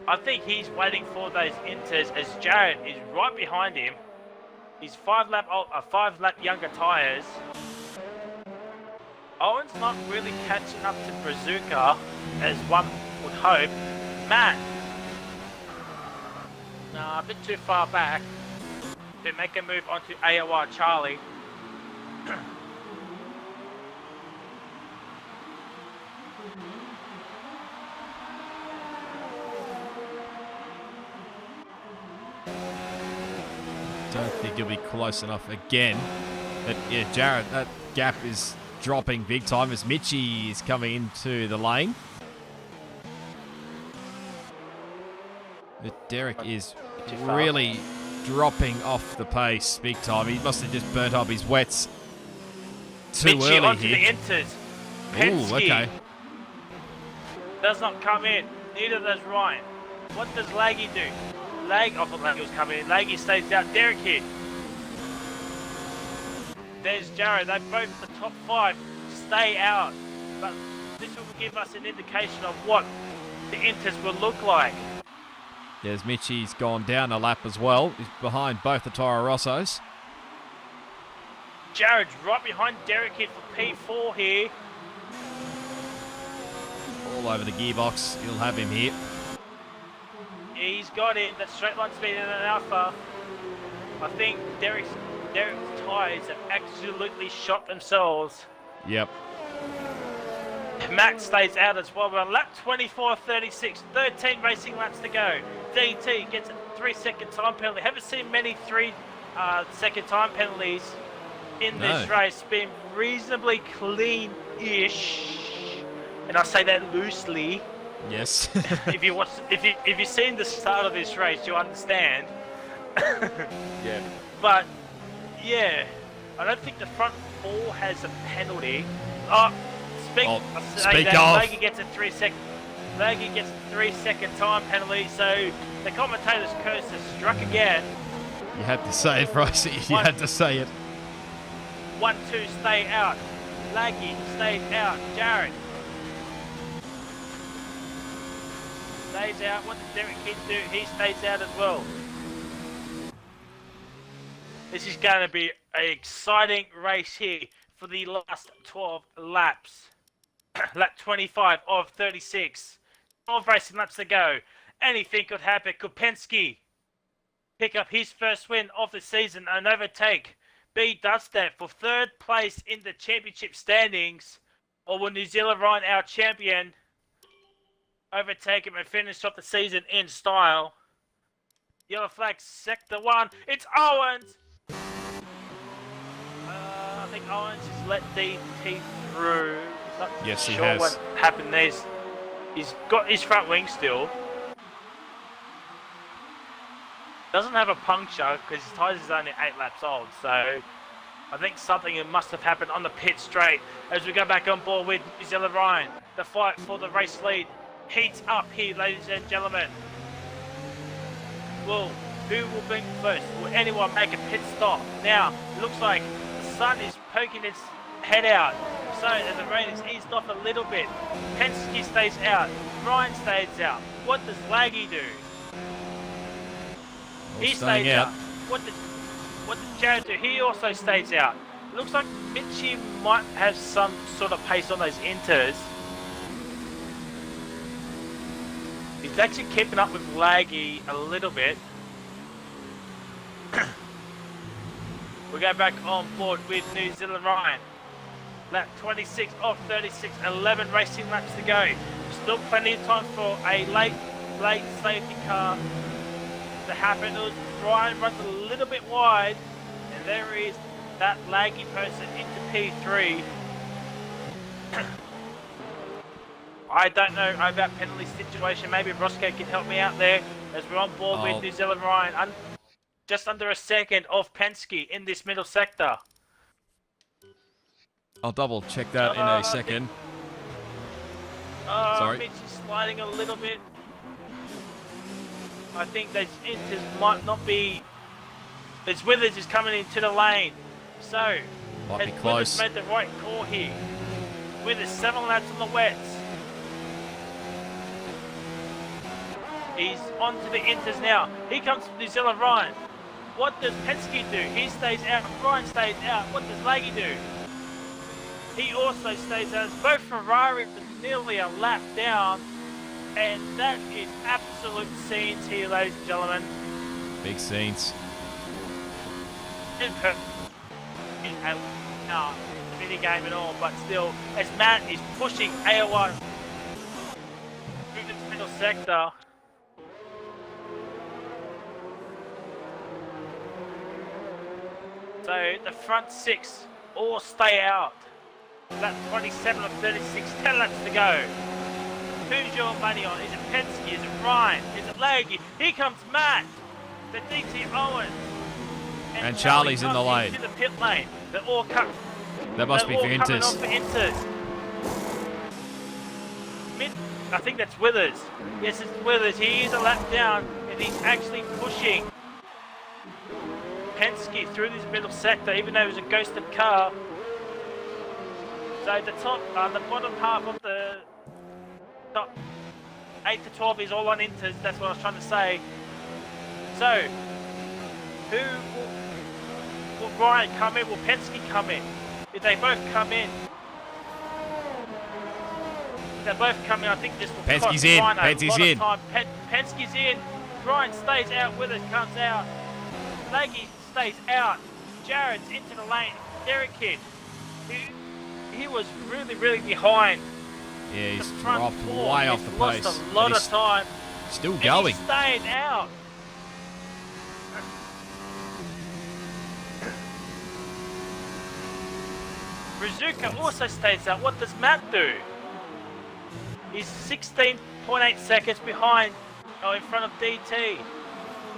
I think he's waiting for those inters as Jared is right behind him. He's 5 lap younger tyres. Owen's not really catching up to Brazuca as one would hope. Matt, a bit too far back to make a move onto AOR Charlie.
Don't think he'll be close enough again. But yeah, Jared, that gap is dropping big time as Mitchie is coming into the lane. But Derek is really dropping off the pace big time. He must have just burnt up his wets too
Mitchie
early
onto
here.
the inters.
Ooh,
Penske
okay.
does not come in. Neither does Ryan. What does Laggy do? I thought Laggy was coming in. Laggy stays out. Derek here. There's Jared. They both the top 5 stay out. But this will give us an indication of what the inters will look like.
There's Mitchie's gone down a lap as well. He's behind both the Toro Rossos.
Jared's right behind Derek here for P4 here.
All over the gearbox. He'll have him here.
He's got it. That straight line speed in an alpha. I think Derek's tyres have absolutely shot themselves.
Yep.
Matt stays out as well. We're on lap 24.36, 13 racing laps to go. DT gets a 3-second time penalty. Haven't seen many 3-second time penalties in this race. Been reasonably clean-ish, and I say that loosely.
Yes.
if you've seen the start of this race, you'll understand.
Yeah.
But yeah, I don't think the front 4 has a penalty. Speak of. Laggy gets a 3-second time penalty, so the commentator's curse has struck again.
You had to say it, Bryce. You had to say it.
1-2 stay out. Laggy stays out. Jared stays out. What does Derek Kidd do? He stays out as well. This is going to be an exciting race here for the last 12 laps. Lap 25 of 36. 12 racing laps to go. Anything could happen. Could Penske pick up his first win of the season and overtake B Dubstep for 3rd place in the championship standings? Or will New Zealand Ryan, our champion, overtake him and finish off the season in style? Yellow flag, sector 1. It's Owens! I think Owens has let DT through. Not
yes, he
sure
has.
What happened there. He's got his front wing still. Doesn't have a puncture because his tyres is only 8 laps old. So I think something must have happened on the pit straight as we go back on board with New Zealand Ryan. The fight for the race lead heats up here, ladies and gentlemen. Who will blink first? Will anyone make a pit stop? Now, it looks like the sun is poking its head out. So, as the rain is eased off a little bit, Penske stays out. Ryan stays out. What does Laggy do? He stays out. What does Jared do? He also stays out. It looks like Mitchie might have some sort of pace on those inters. He's actually keeping up with Laggy a little bit. We go back on board with New Zealand Ryan. Lap 26 of 36, 11 racing laps to go. Still plenty of time for a late safety car to happen. Ryan runs a little bit wide, and there is that Laggy person into P3. I don't know about penalty situation. Maybe Roscoe can help me out there as we're on board with New Zealand Ryan. Just under a second off Penske in this middle sector.
I'll double check that in a second. Sorry.
Mitch is sliding a little bit. I think those inters might not be... There's Withers is coming into the lane. So,
Might be
has
close.
Withers made the right call here? Withers 7 laps on the wets. He's on to the inters now. Here comes New Zealand Ryan. What does Penske do? He stays out. Ryan stays out. What does Laggy do? He also stays out. Both Ferrari are nearly a lap down. And that is absolute scenes here, ladies and gentlemen.
Big scenes.
In a mini game and all, but still, as Matt is pushing AOI through the middle sector. So the front 6 all stay out. Lap 27 of 36, 10 laps to go. Who's your money on? Is it Penske? Is it Ryan? Is it Laggy? Here comes Matt, the DT Owens.
And Charlie's in the lane.
In the pit lane. They're all coming.
That must be for Inters.
Off for Inters. I think that's Withers. Yes, it's Withers. He is a lap down, and he's actually pushing Penske through this middle sector, even though it was a ghosted car. So the top, the bottom half of the top 8 to 12 is all on Inters. That's what I was trying to say. So, will Ryan come in? Will Penske come in? If they both come in, they both come in. I think this will
Penske's in.
Ryan
Penske's in.
Penske's in. Ryan stays out with it. Comes out. Laggy stays out. Jared's into the lane. Derek Kidd. He was really behind.
Yeah, he's dropped way off the pace.
Lost a lot of time.
Still going.
He's staying out. Rizuka also stays out. What does Matt do? He's 16.8 seconds behind, in front of DT.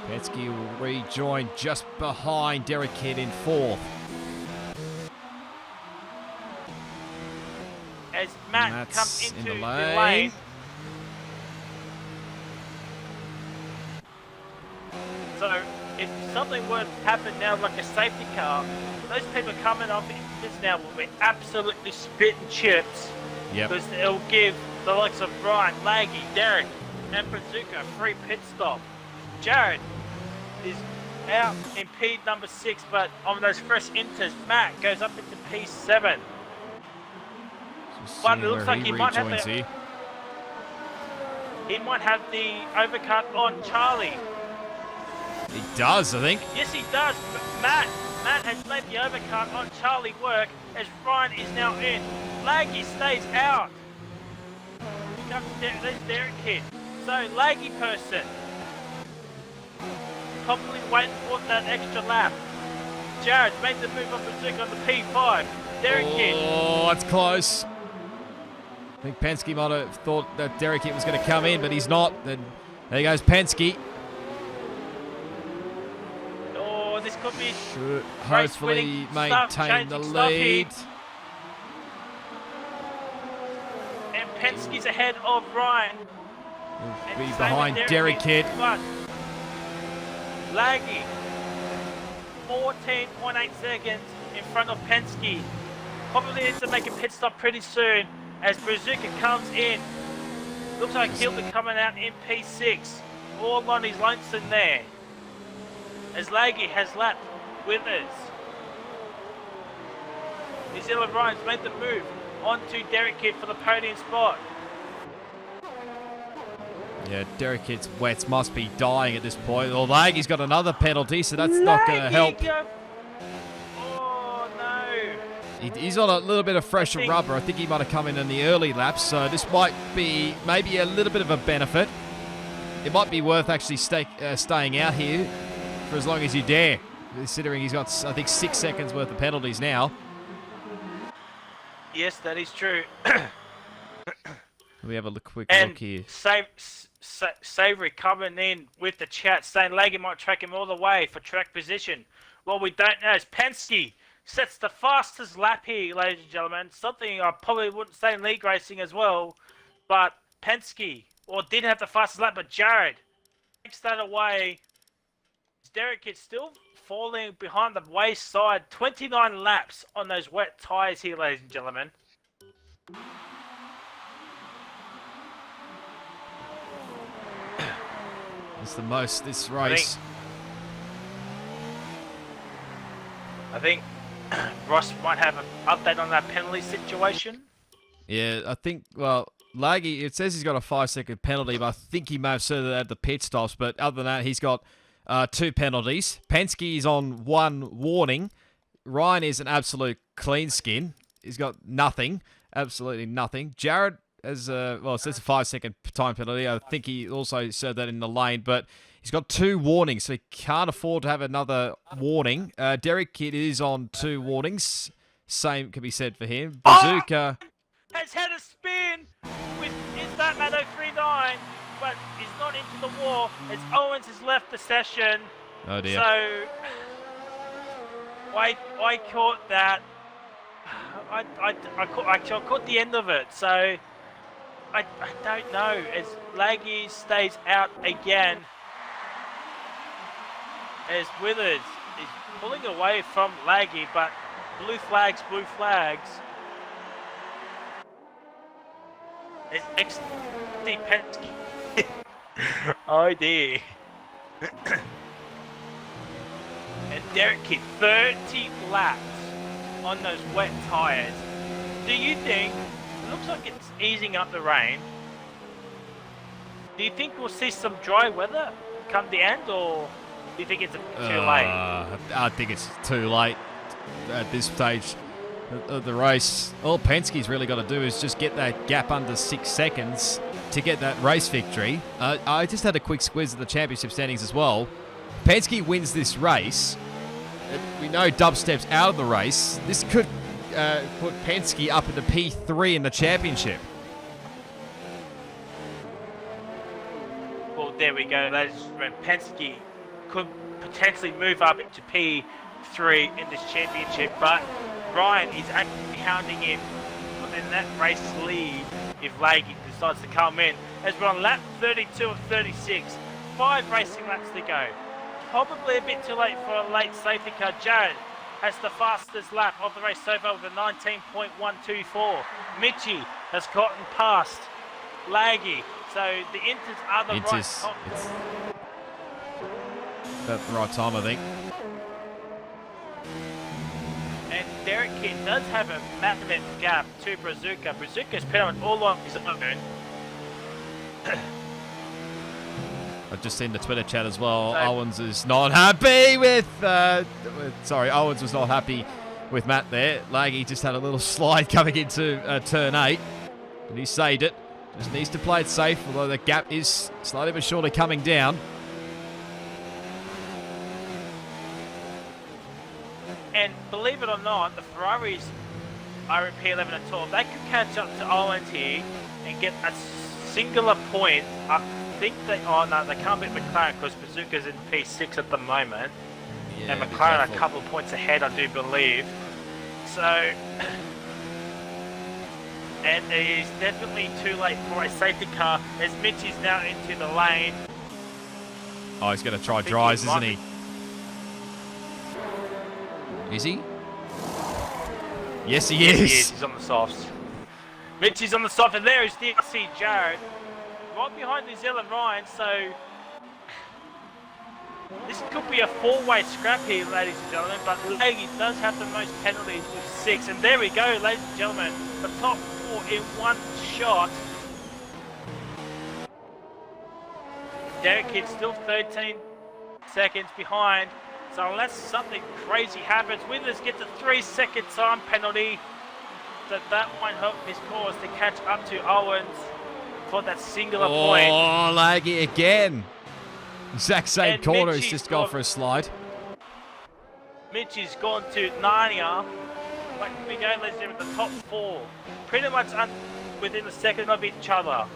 Penske will rejoin just behind Derek Kidd in 4th.
As Matt comes into the lane. So, if something were to happen now, like a safety car, those people coming off this now will be absolutely spitting chips.
Yep.
Because it'll give the likes of Brian, Laggy, Derek, and Brazuka a free pit stop. Jared is out in P number 6, but on those fresh inters, Matt goes up into P7. But it looks like he might have the overcut on Charlie.
He does, I think.
Yes, he does. But Matt has made the overcut on Charlie work as Ryan is now in. Laggy stays out. Here comes there's Derek Kidd. So Laggy person probably waiting for that extra lap. Jared made the move on Brazuka on the P5. Derek Kidd.
Oh, that's close. I think Penske might have thought that Derek Kidd was going to come in, but he's not. Then there goes Penske.
Oh, this could be
should hopefully maintain the lead.
And Penske's ahead of Ryan.
He'll be behind Derek Kidd.
Laggy, 14.8 seconds in front of Penske. Probably needs to make a pit stop pretty soon as Brazuka comes in. Looks like he'll be coming out in P6. All on his lonesome there. As Laggy has lapped Withers. New Zealand Ryan's made the move onto Derek Kidd for the podium spot.
Yeah, Derek Kidd's wets must be dying at this point. Well, Laggy's got another penalty, so that's not going to help.
Oh, no.
He's on a little bit of fresher rubber. I think he might have come in the early laps, so this might be maybe a little bit of a benefit. It might be worth actually staying out here for as long as you dare, considering he's got, I think, 6 seconds worth of penalties now.
Yes, that is true.
We have a quick
And
look here.
Savory coming in with the chat saying Laggy might track him all the way for track position. What we don't know is Penske sets the fastest lap here, ladies and gentlemen. Something I probably wouldn't say in league racing as well. But Penske, didn't have the fastest lap, but Jared takes that away. Derek is still falling behind the wayside. 29 laps on those wet tyres here, ladies and gentlemen.
It's the most this race.
I think Ross might have an update on that penalty situation.
Yeah, I think, well, Laggy, it says he's got a 5-second penalty, but I think he may have said that at the pit stops. But other than that, he's got 2 penalties. Penske is on 1 warning. Ryan is an absolute clean skin. He's got nothing, absolutely nothing. Jared has, it says a 5-second time penalty. I think he also said that in the lane, but he's got 2 warnings, so he can't afford to have another warning. Derek Kidd is on 2 warnings. Same can be said for him. Bazooka
has had a spin with his lap at 039, but he's not into the wall as Owens has left the session.
Oh dear.
So I caught that. I caught the end of it. So I don't know. As Laggy stays out again, as Withers is pulling away from Laggy, but blue flags. It's XD Penske. Oh dear. And Derek Kidd, 30 laps on those wet tyres. Do you think, it looks like it's easing up the rain, do you think we'll see some dry weather come the end, or do you think it's too late?
I think it's too late at this stage of the race. All Penske's really got to do is just get that gap under 6 seconds to get that race victory. I just had a quick squiz at the championship standings as well. Penske wins this race. We know Dubstep's out of the race. This could put Penske up into P3 in the championship.
Well, there we go. That is when Penske could potentially move up into P3 in this championship, but Ryan is actually hounding him within that race lead if Laggy decides to come in. As we're on lap 32 of 36, 5 racing laps to go. Probably a bit too late for a late safety car. Jared has the fastest lap of the race so far with a 19.124. Mitchie has gotten past Laggy. So the Inters are the right top.
It's about the right time, I think.
And Derek Kidd does have a massive gap to Brazuca. Brazuca's pretty much all on his own.
I've just seen the Twitter chat as well. Owens is not happy with... Owens was not happy with Matt there. Laggy just had a little slide coming into turn 8. And he saved it. Just needs to play it safe, although the gap is slowly but surely coming down.
And believe it or not, the Ferraris are in P11 and 12. They could catch up to Owens here and get a singular point. I think they can't beat McLaren because Bazooka's in P6 at the moment.
Yeah,
and McLaren a couple of points ahead, I do believe. So, and it is definitely too late for a safety car as Mitch is now into the lane.
Oh, he's going to try dries, isn't he? Is he? Yes, he is.
He is. He's on the softs. Mitch is on the soft, and there is DRC Jared. Right behind New Zealand Ryan, so this could be a 4-way scrap here, ladies and gentlemen, but Laggy does have the most penalties with 6, and there we go, ladies and gentlemen, the top 4 in one shot. Derek Kidd still 13 seconds behind, so unless something crazy happens, Withers gets a 3-second time penalty, so that won't help his cause to catch up to Owens for that singular point.
Oh, Laggy again. Exact same and corner, he's just gone for a slide.
Mitchie's gone to Narnia. But we go, ladies and gentlemen, the top 4. Pretty much within a second of each other.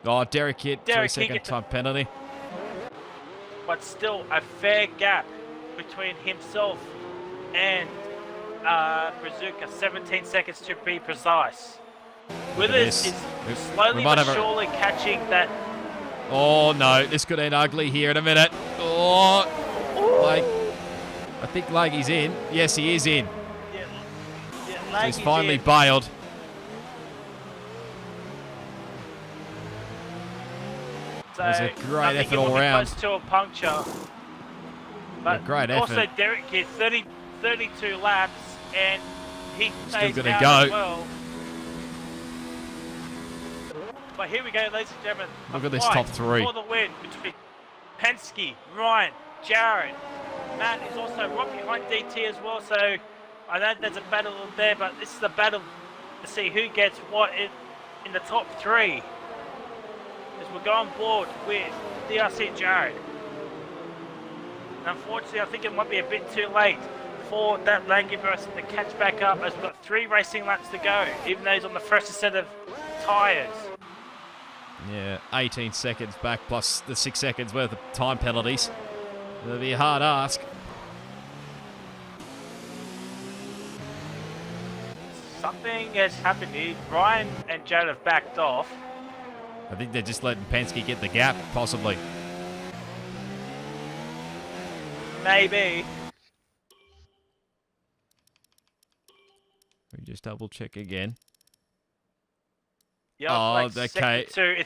Oh, Derek hit,
Derek
3 second
hit the-
time penalty.
But still a fair gap between himself and Brazuca, 17 seconds to be precise. Withers is slowly but surely catching that.
Oh no, this could end ugly here in a minute. Oh, I think Laggy's in. Yes, he is in.
Yeah,
So he's finally bailed.
So
it was a great effort all round.
Close to a puncture. But
great effort.
Also, Derek here, 32 laps, and he
Still
stays
gonna
out
go.
as well. But here we go, ladies and gentlemen.
Look at this top three.
For the win between Penske, Ryan, Jared. Matt is also right behind DT as well, so I know there's a battle there, but this is a battle to see who gets what in the top three. As we'll go on board with DRC Jared. And unfortunately, I think it might be a bit too late for that Langy person to catch back up, as we've got 3 racing laps to go, even though he's on the fresh set of tyres.
Yeah, 18 seconds back plus the 6 seconds worth of time penalties. It'll be a hard ask.
Something has happened here. Ryan and Jared have backed off.
I think they're just letting Penske get the gap, possibly.
Maybe.
We just double check again.
Yep,
oh,
like
okay.
Two.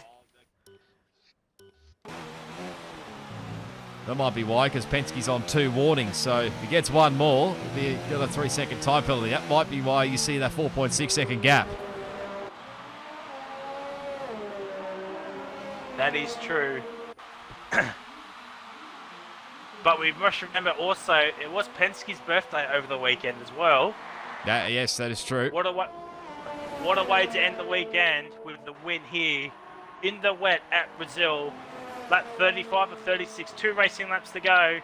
That might be why, because Penske's on 2 warnings. So if he gets 1 more, he'll get a 3-second time penalty. That might be why you see that 4.6 second gap.
That is true. But we must remember also, it was Penske's birthday over the weekend as well.
Yes, that is true.
What a way to end the weekend with the win here in the wet at Brazil. Lap 35 or 36, 2 racing laps to go.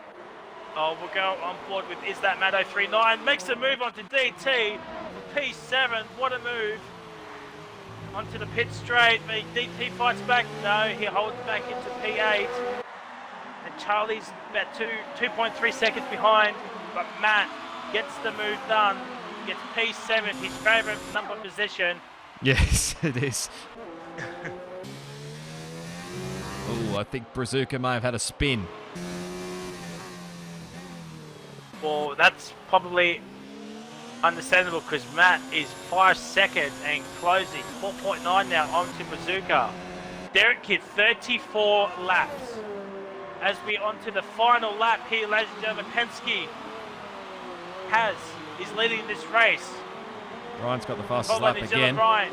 Oh, we'll go on board with Is That Matto 39. Makes a move onto DT. P7, what a move. Onto the pit straight. DT fights back. No, he holds back into P8. And Charlie's about 2.3 seconds behind. But Matt gets the move done. Gets P7, his favourite number position.
Yes, it is. Oh, I think Brazuca may have had a spin.
Well, that's probably understandable because Matt is 5 seconds and closing 4.9 now onto Brazuca. Derek Kidd 34 laps. As we onto the final lap here, ladies and gentlemen, Penske is leading this race.
Ryan's got the fastest lap again.
Ryan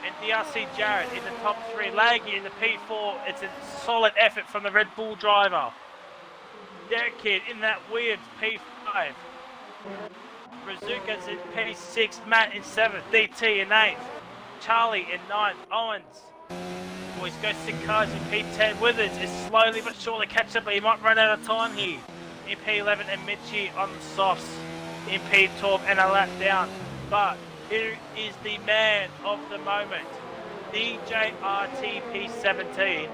and DRC Jared in the top 3. Laggy in the P4. It's a solid effort from the Red Bull driver. Derek Kidd in that weird P5. Brazuca's in P6. Matt in 7th. DT in 8th. Charlie in 9th. Owens. Boys go 6 cars in P10. Withers is slowly but surely catching up, but he might run out of time here. In P11 and Mitchie on the softs in P12 and a lap down. But here is the man of the moment, DJRT P17.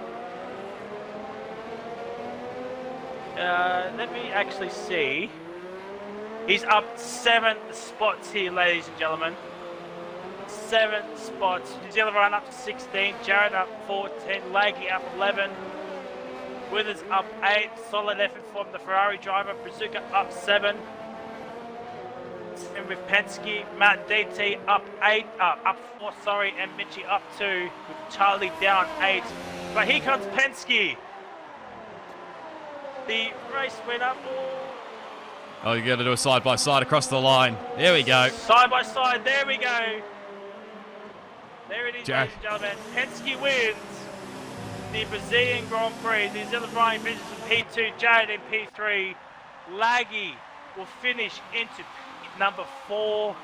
Let me actually see. He's up 7 spots here, ladies and gentlemen. 7 spots. New Zealand Ryan up to 16. Jared up 14. Laggy up 11. Withers up 8. Solid effort from the Ferrari driver. Brazuca up 7. And with Penske, Matt DT up 8, up 4, sorry, and Mitchie up 2, with Charlie down 8. But here comes Penske. The race went up.
Oh, you're going to do a side-by-side across the line. There we go.
Side by side, there we go. There it is, ladies and gentlemen. Penske wins the Brazilian Grand Prix. New Zealand Ryan finishes in P2, Jared in P3. Laggy will finish into number 4.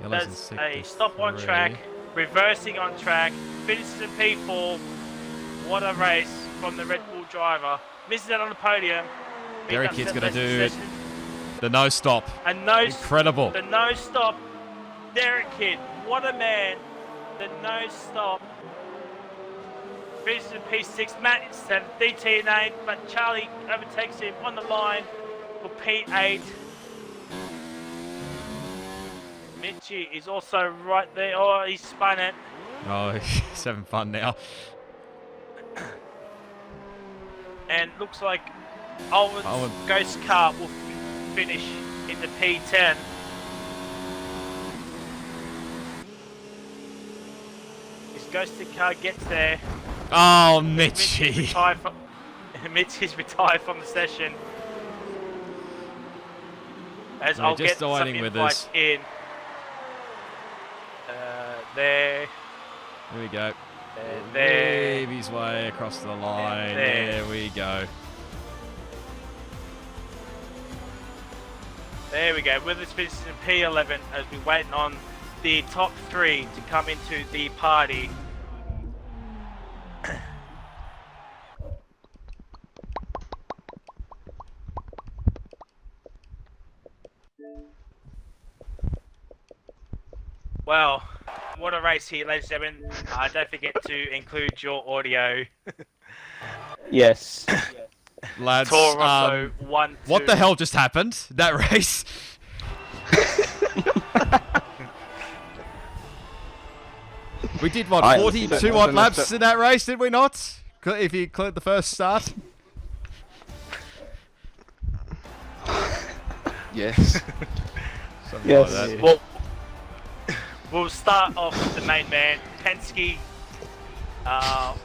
That's a stop on track, reversing on track, finishes in P4. What a race from the Red Bull driver. Misses out on the podium.
Derek Kidd's going to do
session.
the no stop. Incredible.
The no stop. Derek Kidd, what a man. The no stop. Finishes in P6. Matt is 7th. DT in 8th, but Charlie overtakes him on the line for P8. Mitchie is also right there. Oh, he spun it.
Oh, he's having fun now.
And looks like Owen's ghost car will finish in the P10. His ghosted car gets there.
Oh, Mitchie.
Mitchie's retired from the session. As
Yeah,
I'll
just
get some
dining with
invites
us.
in. There.
Here we go.
There.
Wave his way across the line. There we go.
There we go. With this finishes in P11 as we wait on the top 3 to come into the party. Well, what a race here, ladies and gentlemen. Don't forget to include your audio.
Yes.
Lads,
Toro Rosso 1, 2.
what the hell just happened? That race? We did, what, 42 odd laps in that race, did we not? If you include the first start?
Yes.
Something
Yes.
like that.
Well, we'll start off with the main man, Penske.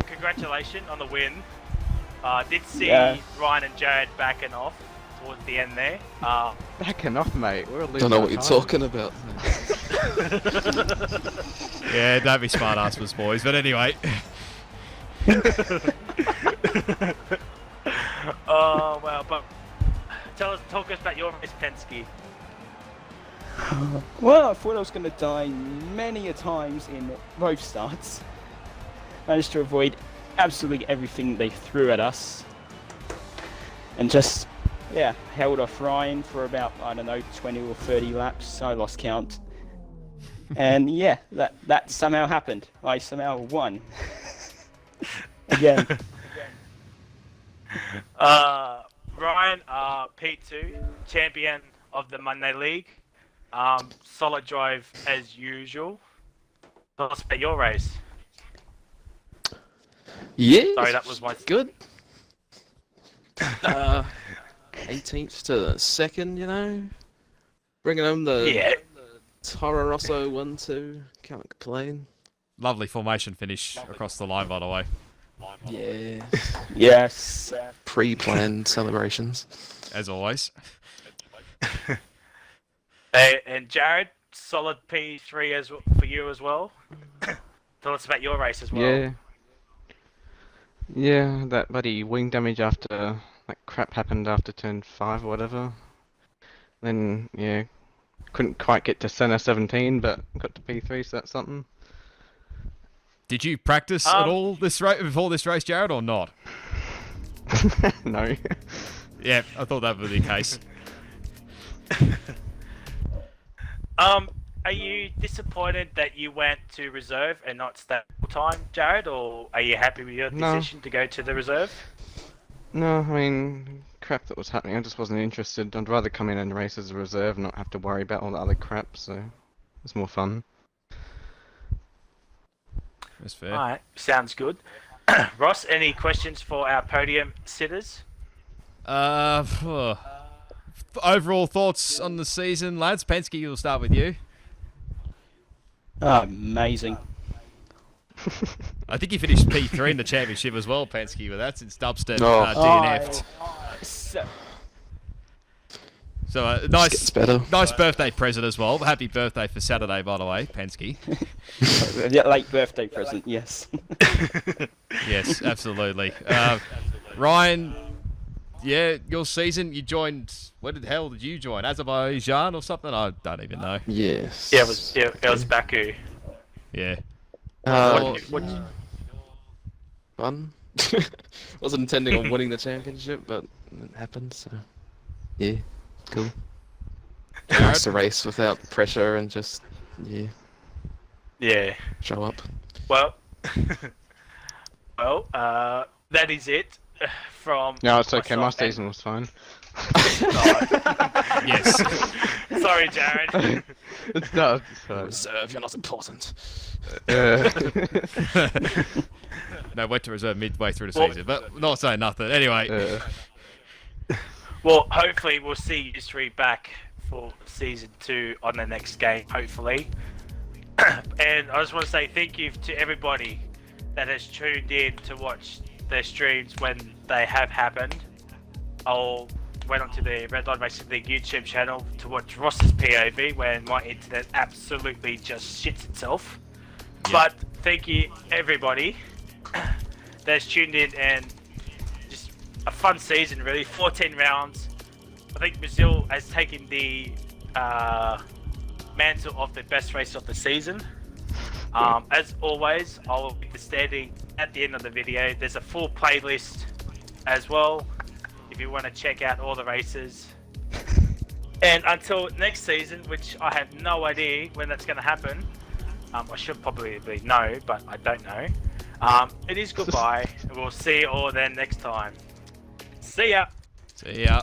Congratulations on the win. Did see Ryan and Jared backing off towards the end there.
Backing off, mate. We're
Don't know what you're talking about.
Yeah, don't be smart asses, boys. But anyway.
Oh, well, but talk us about your race, Penske.
Well, I thought I was going to die many a times in both starts. Managed to avoid absolutely everything they threw at us. And just, yeah, held off Ryan for about, I don't know, 20 or 30 laps. I lost count. And yeah, that somehow happened. I somehow won. Again.
Ryan, P2, champion of the Monday League. Solid drive as usual. Tell us about your race.
Yeah.
Sorry, that was my...
Good. 18th to 2nd, you know. Bringing home the Toro Rosso 1-2. Can't complain.
Lovely formation finish across the line, by the way.
Yeah.
Yes.
Pre-planned celebrations.
As always.
And Jared, solid P3 as for you as well. Tell us about your race as well.
Yeah. Yeah, that bloody wing damage after that crap happened after turn 5 or whatever. Then, yeah, couldn't quite get to center 17, but got to P3, so that's something.
Did you practice at all this before this race, Jared, or not?
No.
Yeah, I thought that would be the case.
Are you disappointed that you went to reserve and not stay full time, Jared, or are you happy with your decision to go to the reserve?
No, I mean, crap that was happening, I just wasn't interested. I'd rather come in and race as a reserve and not have to worry about all the other crap, so it's more fun.
That's fair.
Alright, sounds good. Ross, any questions for our podium sitters?
Overall thoughts on the season, lads? Penske, we'll start with you.
Amazing.
I think he finished P3 in the championship as well, Penske, but that's since Dubstep DNF'd. So
Gets better.
nice birthday present as well. Happy birthday for Saturday, by the way, Penske.
Late birthday present, yes.
Yes, absolutely. Ryan, yeah, your season, you joined, where the hell did you join? Azerbaijan or something? I don't even know.
Yes.
Yeah, it was Baku.
Yeah.
Fun. Wasn't intending on winning the championship, but it happened. So yeah, cool.
Jared?
Nice to race without pressure and just
Yeah.
show up.
Well, that is it from.
No, it's okay. My
myself and-
season was fine.
Yes.
Sorry, Jared.
It's not. It's fine.
Reserve, you're not important.
No, went to reserve midway through the
Well-
season, but not saying nothing. Anyway,
Well, hopefully we'll see you three back for season 2 on the next game, hopefully. And I just want to say thank you to everybody that has tuned in to watch their streams when they have happened. I went onto the Redline Racing League YouTube channel to watch Ross's POV when my internet absolutely just shits itself.
Yeah.
But thank you everybody that's tuned in, and just a fun season really. 14 rounds. I think Brazil has taken the mantle of the best race of the season. As always, I'll put the standing at the end of the video. There's a full playlist as well if you want to check out all the races. And until next season, which I have no idea when that's going to happen. I should probably know, but I don't know. It is goodbye, and we'll see you all then next time. See ya!
see ya.